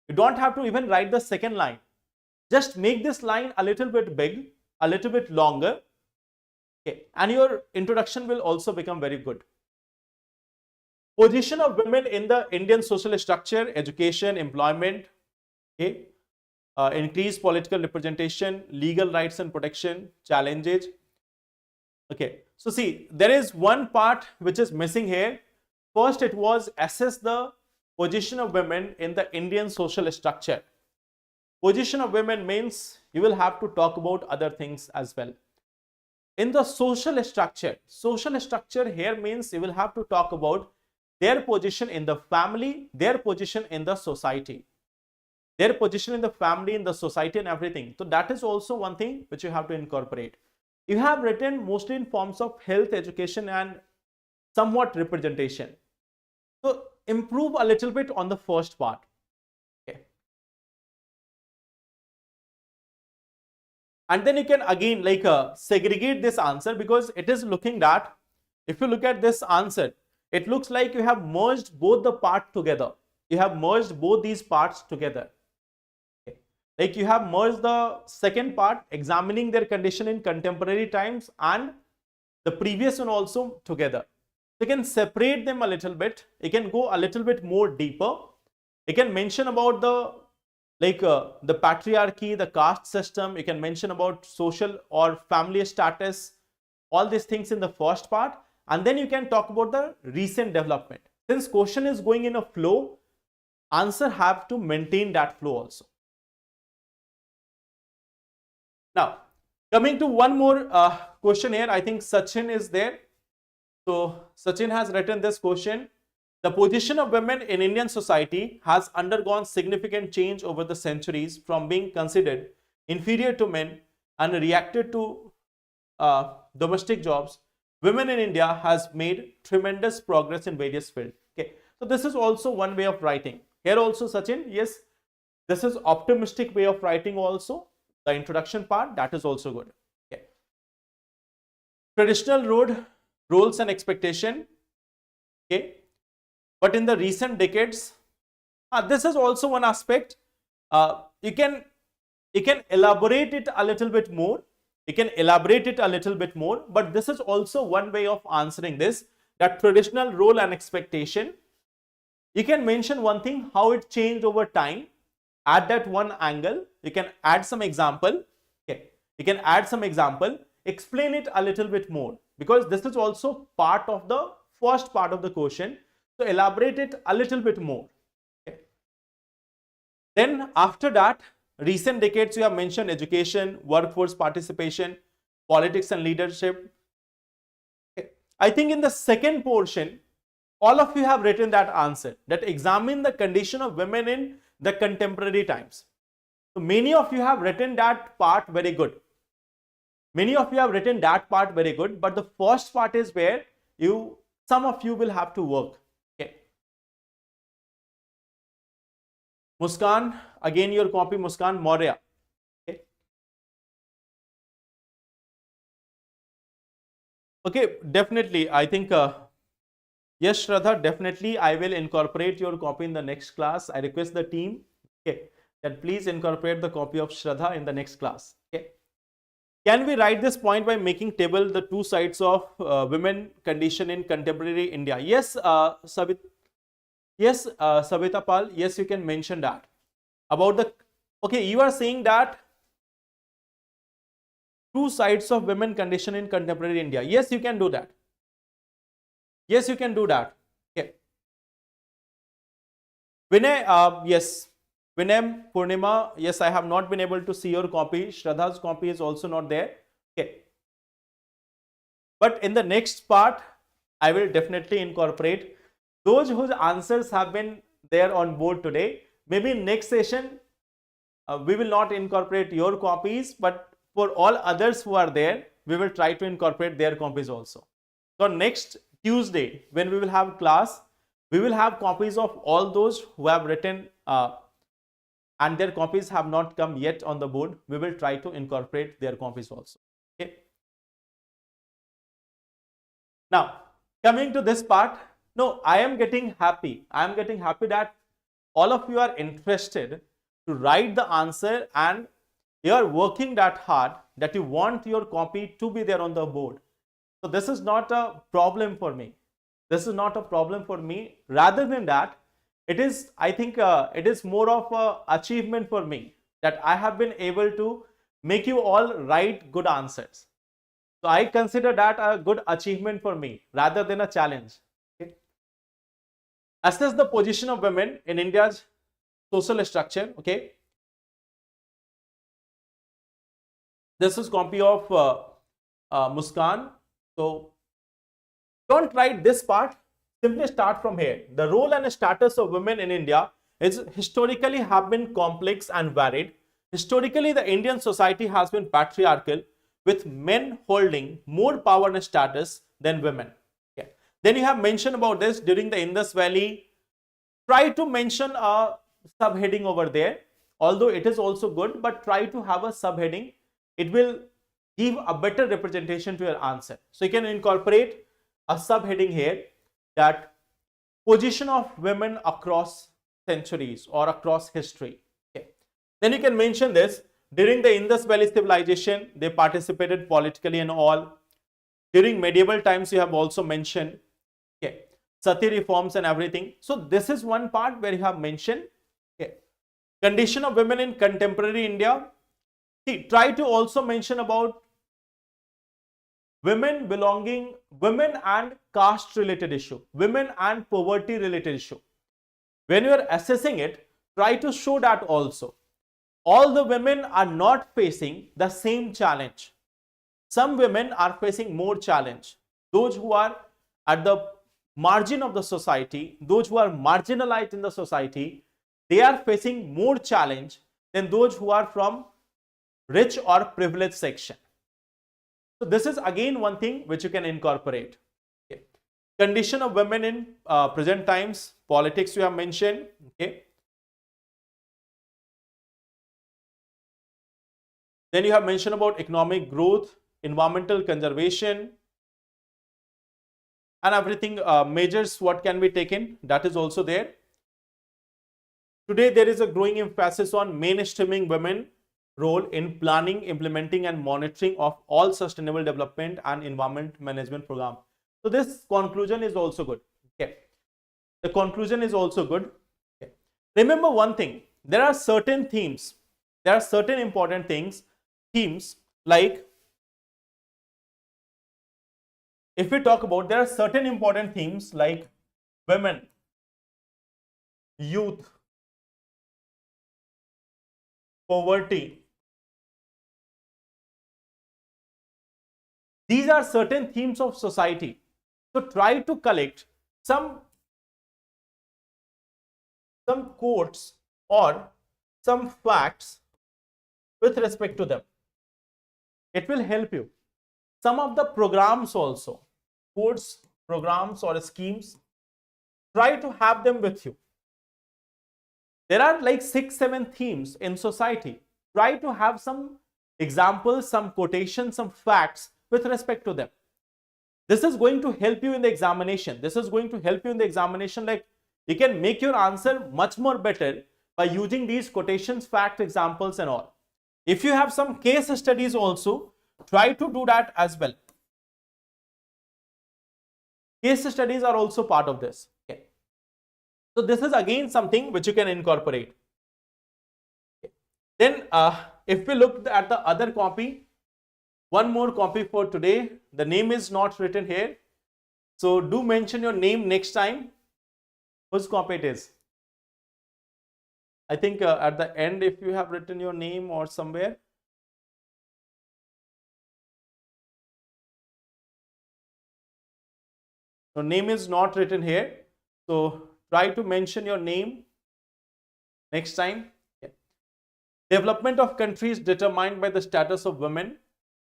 You don't have to even write the second line. Just make this line a little bit big, a little bit longer, okay, and your introduction will also become very good. Position of women in the Indian social structure, education, employment, okay, increased political representation, legal rights and protection, challenges. Okay, so see, there is one part which is missing here. First, it was assess the position of women in the Indian social structure. Position of women means you will have to talk about other things as well. In the social structure here means you will have to talk about their position in the family, their position in the society, their position in the family, in the society and everything. So that is also one thing which you have to incorporate. You have written mostly in forms of health, education and somewhat representation. So improve a little bit on the first part. Okay. And then you can again like segregate this answer, because it is looking that if you look at this answer, it looks like you have merged both the part together. You have merged both these parts together. Okay. Like you have merged the second part, examining their condition in contemporary times, and the previous one also together. You can separate them a little bit. You can go a little bit more deeper. You can mention about the the patriarchy, the caste system. You can mention about social or family status, all these things in the first part, and then you can talk about the recent development. Since question is going in a flow, answer have to maintain that flow also. Now, coming to one more question here, I think Sachin is there. So Sachin has written this question. The position of women in Indian society has undergone significant change over the centuries, from being considered inferior to men and reacted to domestic jobs. Women in India has made tremendous progress in various fields. Okay, so this is also one way of writing. Here also, Sachin, yes, this is optimistic way of writing also. The introduction part, that is also good. Okay. Traditional roles and expectation. Okay. But in the recent decades, this is also one aspect. You can elaborate it a little bit more. You can elaborate it a little bit more. But this is also one way of answering this, that traditional role and expectation. You can mention one thing, how it changed over time. Add that one angle. You can add some example. Okay. You can add some example. Explain it a little bit more, because this is also part of the first part of the question. So elaborate it a little bit more. Okay. Then after that, recent decades, you have mentioned education, workforce participation, politics and leadership. Okay. I think in the second portion, all of you have written that answer, that examine the condition of women in the contemporary times. So many of you have written that part very good. Many of you have written that part very good, but the first part is where some of you will have to work. Okay. Muskan, again your copy, Muskan Maurya. Okay. Okay, definitely. I think, yes, Shraddha, definitely I will incorporate your copy in the next class. I request the team, okay, that please incorporate the copy of Shraddha in the next class. Okay. Can we write this point by making table the two sides of women condition in contemporary India? Yes, Savita Pal, yes, you can mention that. About the, okay, you are saying that two sides of women condition in contemporary India. Yes, you can do that. Yes, you can do that. Okay. Vinay, yes. Vinay, Purnima, yes, I have not been able to see your copy. Shraddha's copy is also not there. Okay. But in the next part, I will definitely incorporate those whose answers have been there on board today. Maybe next session, we will not incorporate your copies, but for all others who are there, we will try to incorporate their copies also. So next Tuesday, when we will have class, we will have copies of all those who have written and their copies have not come yet on the board. We will try to incorporate their copies also. Okay. Now, coming to this part, no, I am getting happy. I am getting happy that all of you are interested to write the answer and you are working that hard that you want your copy to be there on the board. So this is not a problem for me. This is not a problem for me. Rather than that, it is, I think it is more of an achievement for me that I have been able to make you all write good answers. So I consider that a good achievement for me rather than a challenge. Okay. Assess the position of women in India's social structure. Okay. This is copy of Muskan. So don't write this part. Simply start from here. The role and status of women in India is historically have been complex and varied. Historically, the Indian society has been patriarchal, with men holding more power and status than women. Okay. Then you have mentioned about this during the Indus Valley. Try to mention a subheading over there. Although it is also good, but try to have a subheading. It will give a better representation to your answer. So you can incorporate a subheading here, that position of women across centuries or across history. Okay. Then you can mention this. During the Indus Valley civilization, they participated politically and all. During medieval times, you have also mentioned, okay, sati reforms and everything. So this is one part where you have mentioned, okay, condition of women in contemporary India. See, try to also mention about women and caste related issue, women and poverty related issue. When you are assessing it, try to show that also. All the women are not facing the same challenge. Some women are facing more challenge. Those who are at the margin of the society, those who are marginalized in the society, they are facing more challenge than those who are from rich or privileged section. So this is again one thing which you can incorporate. Okay. Condition of women in present times, politics you have mentioned. Okay. Then you have mentioned about economic growth, environmental conservation, and everything, measures what can be taken, that is also there. Today there is a growing emphasis on mainstreaming women role in planning, implementing and monitoring of all sustainable development and environment management program. So this conclusion is also good. Okay. The conclusion is also good. Okay. Remember one thing, there are certain themes, there are certain important themes like, if we talk about, there are certain important themes like women, youth, poverty. These are certain themes of society. So try to collect some quotes or some facts with respect to them. It will help you. Some of the programs also, course programs or schemes, try to have them with you. There are like 6-7 themes in society. Try to have some examples, some quotations, some facts with respect to them. This is going to help you in the examination. This is going to help you in the examination. Like, you can make your answer much more better by using these quotations, fact, examples and all. If you have some case studies also, try to do that as well. Case studies are also part of this. Okay. So this is again something which you can incorporate. Okay. Then if we look at the other copy, one more copy for today. The name is not written here. So do mention your name next time. Whose copy it is? I think at the end, if you have written your name or somewhere. Your name is not written here. So try to mention your name next time. Yeah. Development of countries determined by the status of women.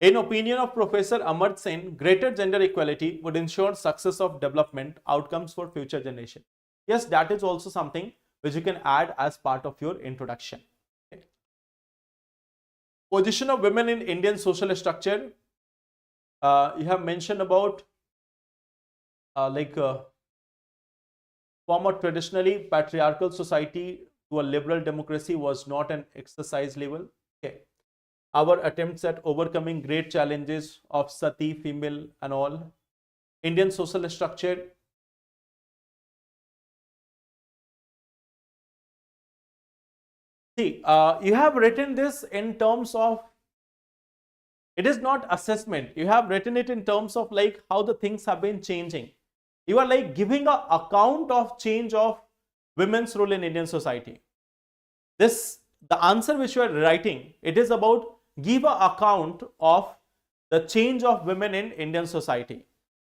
In opinion of Professor Amar Sen, greater gender equality would ensure success of development outcomes for future generation. Yes, that is also something which you can add as part of your introduction. Okay. Position of women in Indian social structure. You have mentioned about from a traditionally patriarchal society to a liberal democracy was not an exercise level. Okay. Our attempts at overcoming great challenges of sati, female and all. Indian social structure. See, you have written this in terms of, it is not assessment. You have written it in terms of like how the things have been changing. You are like giving an account of change of women's role in Indian society. This, the answer which you are writing, it is about give an account of the change of women in Indian society.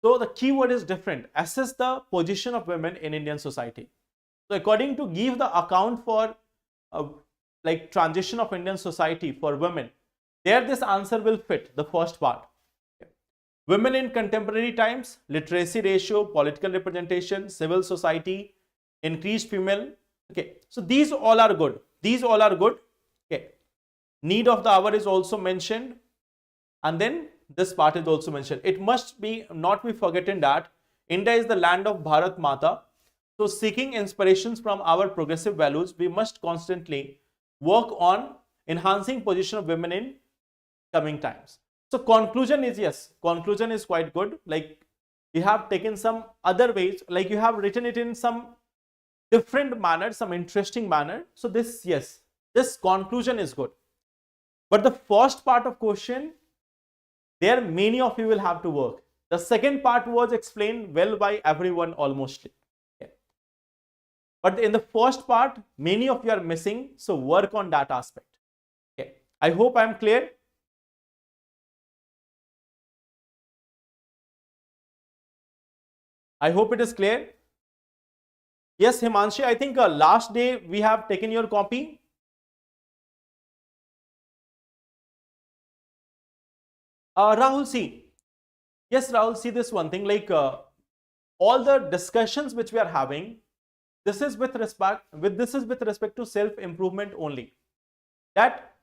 So the keyword is different. Assess the position of women in Indian society. So according to give the account for like transition of Indian society for women, there this answer will fit the first part. Okay. Women in contemporary times, literacy ratio, political representation, civil society, increased female. Okay, so these all are good. These all are good. Okay. Need of the hour is also mentioned, and then this part is also mentioned. It must be not be forgotten that India is the land of Bharat Mata. So seeking inspirations from our progressive values, we must constantly work on enhancing position of women in coming times. So conclusion is yes, conclusion is quite good. Like you have taken some other ways, like you have written it in some different manner, some interesting manner. So this, yes, this conclusion is good. But the first part of question, there many of you will have to work. The second part was explained well by everyone almost. Okay. But in the first part, many of you are missing. So work on that aspect. Okay. I hope I am clear. I hope it is clear. Yes, Himanshi, I think last day we have taken your copy. Rahul, see. Yes, Rahul, see this one thing, like all the discussions which we are having, this is with respect to self-improvement only. That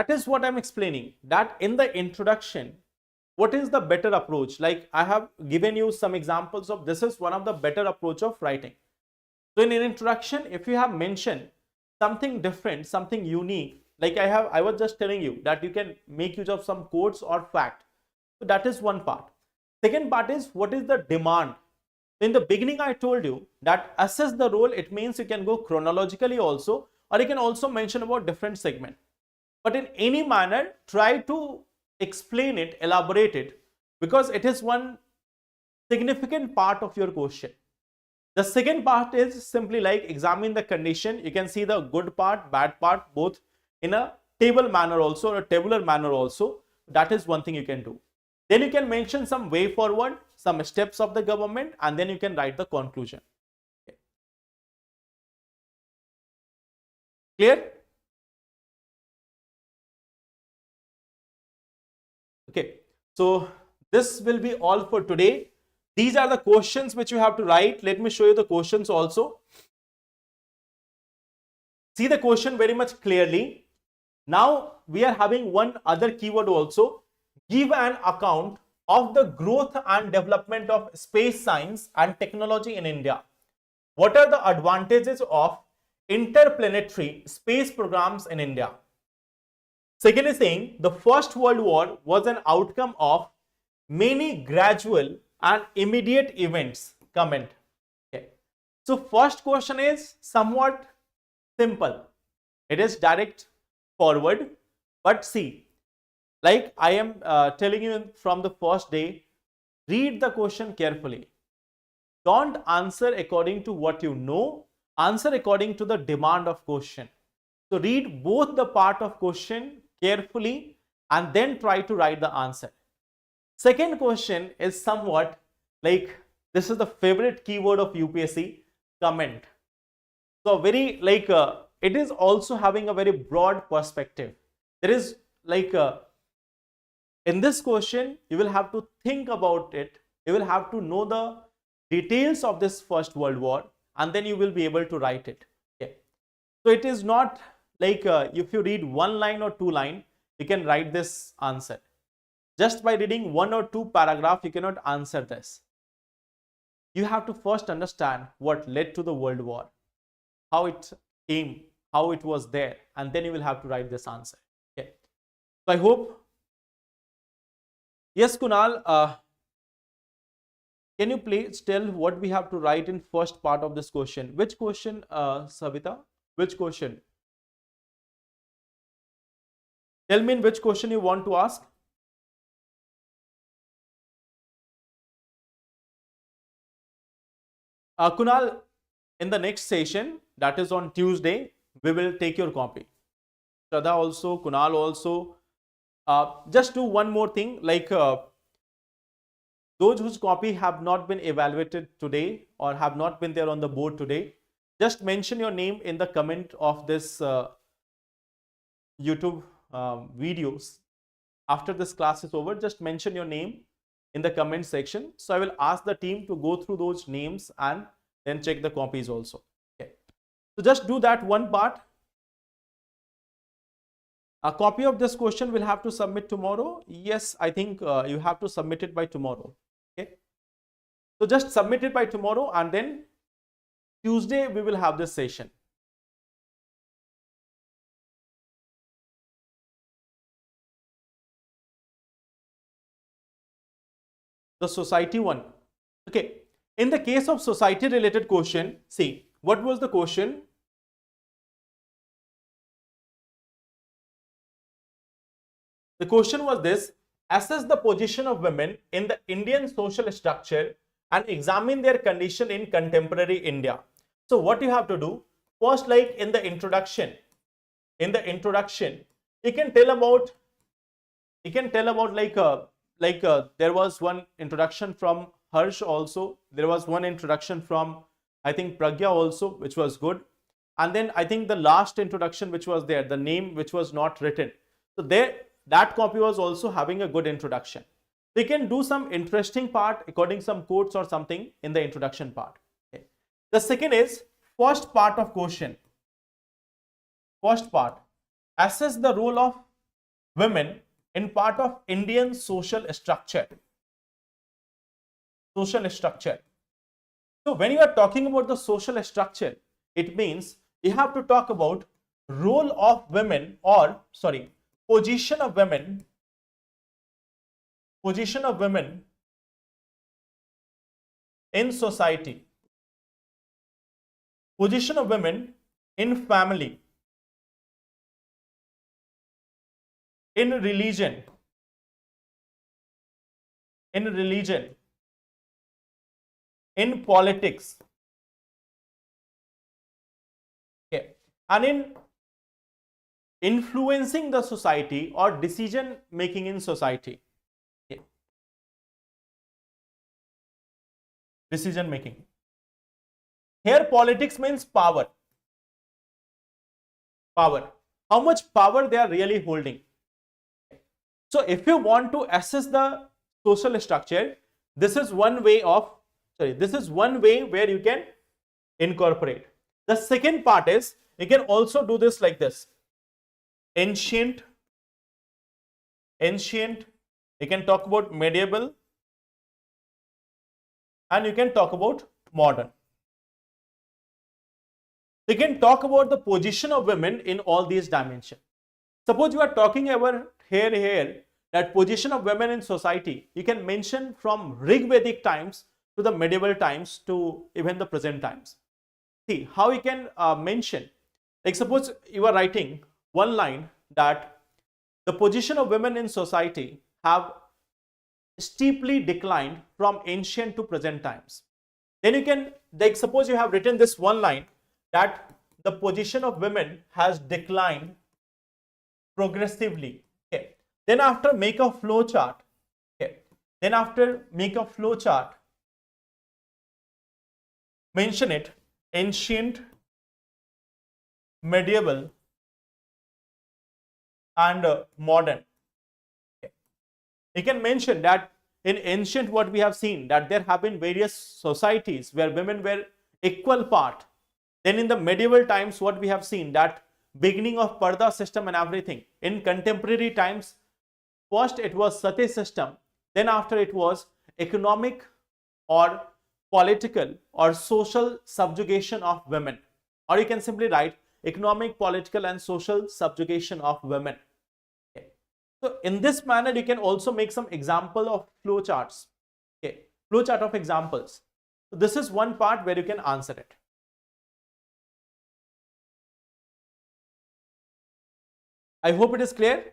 is what I'm explaining. That in the introduction, what is the better approach? Like I have given you some examples of this is one of the better approach of writing. So in an introduction, if you have mentioned something different, something unique, like I was just telling you that you can make use of some quotes or fact. So that is one part. Second part is what is the demand. In the beginning, I told you that assess the role. It means you can go chronologically also, or you can also mention about different segment. But in any manner, try to explain it, elaborate it, because it is one significant part of your question. The second part is simply like examine the condition. You can see the good part, bad part, both in a table manner also, or a tabular manner also. That is one thing you can do. Then you can mention some way forward, some steps of the government, and then you can write the conclusion. Okay. Clear? So this will be all for today. These are the questions which you have to write. Let me show you the questions also. See the question very much clearly. Now we are having one other keyword also. Give an account of the growth and development of space science and technology in India. What are the advantages of interplanetary space programs in India? Second is saying the First World War was an outcome of many gradual and immediate events. Comment. Okay. So first question is somewhat simple. It is direct forward, but see, like I am telling you from the first day, read the question carefully. Don't answer according to what you know, answer according to the demand of question. So read both the part of question carefully and then try to write the answer. Second question is somewhat like, this is the favorite keyword of UPSC, comment. So very like it is also having a very broad perspective. There is like in this question you will have to think about it. You will have to know the details of this First World War and then you will be able to write it. Okay. So it is not like if you read one line or two line, you can write this answer. Just by reading one or two paragraph, you cannot answer this. You have to first understand what led to the World War, how it came, how it was there, and then you will have to write this answer. Okay. So I hope. Yes, Kunal, can you please tell what we have to write in first part of this question? Which question, Savita? Which question? Tell me in which question you want to ask. Kunal, in the next session, that is on Tuesday, we will take your copy. Shraddha also, Kunal also. Just do one more thing, like those whose copy have not been evaluated today or have not been there on the board today, just mention your name in the comment of this YouTube videos. After this class is over, just mention your name in the comment section. So I will ask the team to go through those names and then check the copies also. Okay. So just do that one part. A copy of this question will have to submit tomorrow. Yes, I think you have to submit it by tomorrow. Okay. So just submit it by tomorrow and then Tuesday we will have this session. The society one. Okay. In the case of society related question, see what was the question? The question was this: assess the position of women in the Indian social structure and examine their condition in contemporary India. So what you have to do first, like in the introduction, you can tell about like there was one introduction from Harsh also. There was one introduction from I think Pragya also, which was good. And then I think the last introduction which was there, the name which was not written. So there, that copy was also having a good introduction. We can do some interesting part according some quotes or something in the introduction part. Okay. The second is first part of question. First part, assess the role of women in part of Indian social structure. Social structure. So when you are talking about the social structure, it means you have to talk about role of women, or sorry, position of women in society, position of women in family, in religion, in politics, okay, and in influencing the society or decision making in society. Okay. Decision making. Here politics means power. How much power they are really holding. So So if you want to assess the social structure, this is one way where you can incorporate. The second part is you can also do this like this. Ancient, you can talk about medieval, and you can talk about modern. You can talk about the position of women in all these dimensions. Suppose you are talking about here that position of women in society, you can mention from Rig Vedic times to the medieval times to even the present times. See how you can mention, like suppose you are writing one line that the position of women in society have steeply declined from ancient to present times. Then you can, like suppose you have written this one line that the position of women has declined progressively. Okay. Then after make a flow chart. Okay. Then after make a flow chart, mention it ancient, medieval, and modern. Okay. You can mention that in ancient what we have seen that there have been various societies where women were equal part. Then in the medieval times what we have seen that beginning of Parda system and everything. In contemporary times, first it was Sati system, then after it was economic or political or social subjugation of women, or you can simply write economic, political and social subjugation of women. Okay. So in this manner you can also make some example of flow charts. Okay. Flow chart of examples. So this is one part where you can answer it. I hope it is clear.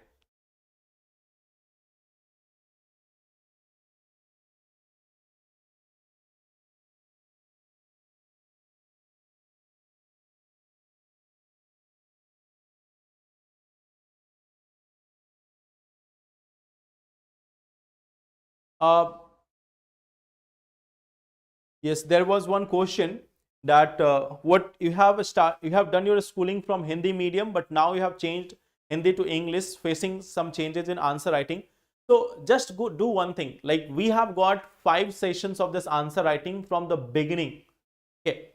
Yes, there was one question that what you have done your schooling from Hindi medium, but now you have changed Hindi to English, facing some changes in answer writing. So just go do one thing. Like we have got 5 sessions of this answer writing from the beginning. Okay,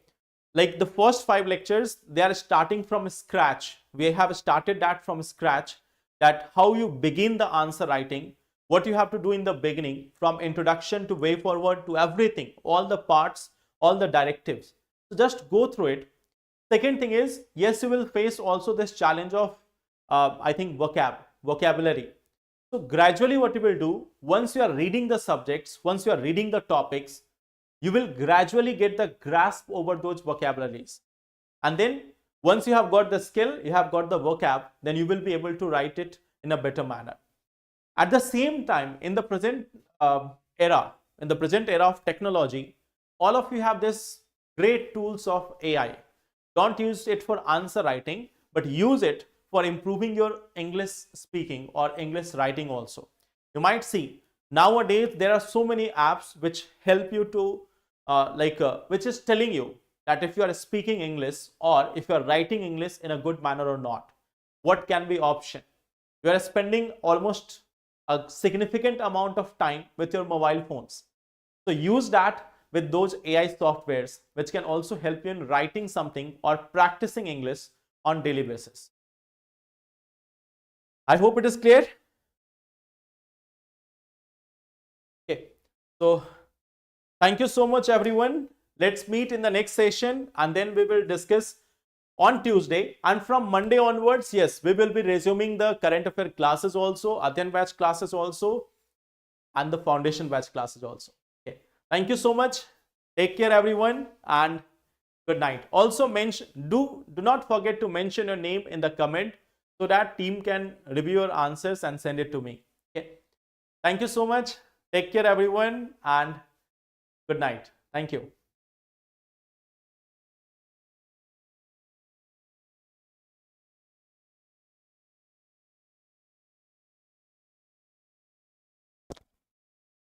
like the first 5 lectures, they are starting from scratch. We have started that from scratch. That how you begin the answer writing, what you have to do in the beginning, from introduction to way forward to everything, all the parts, all the directives. So just go through it. Second thing is, yes, you will face also this challenge of I think vocabulary. So gradually what you will do, once you are reading the subjects, once you are reading the topics, you will gradually get the grasp over those vocabularies. And then once you have got the skill, you have got the vocab, then you will be able to write it in a better manner. At the same time, in the present era of technology, all of you have this great tools of AI. Don't use it for answer writing, but use it for improving your English speaking or English writing also. You might see nowadays there are so many apps which help you to which is telling you that if you are speaking English or if you are writing English in a good manner or not. What can be option? You are spending almost a significant amount of time with your mobile phones. So use that with those AI softwares which can also help you in writing something or practicing English on daily basis. I hope it is clear. Okay, so thank you so much everyone. Let's meet in the next session and then we will discuss on Tuesday, and from Monday onwards, yes, we will be resuming the current affair classes also, Adyan batch classes also, and the foundation batch classes also. Okay. Thank you so much. Take care everyone and good night. Also mention, do not forget to mention your name in the comment so that team can review your answers and send it to me. Okay. Thank you so much. Take care everyone and good night. Thank you.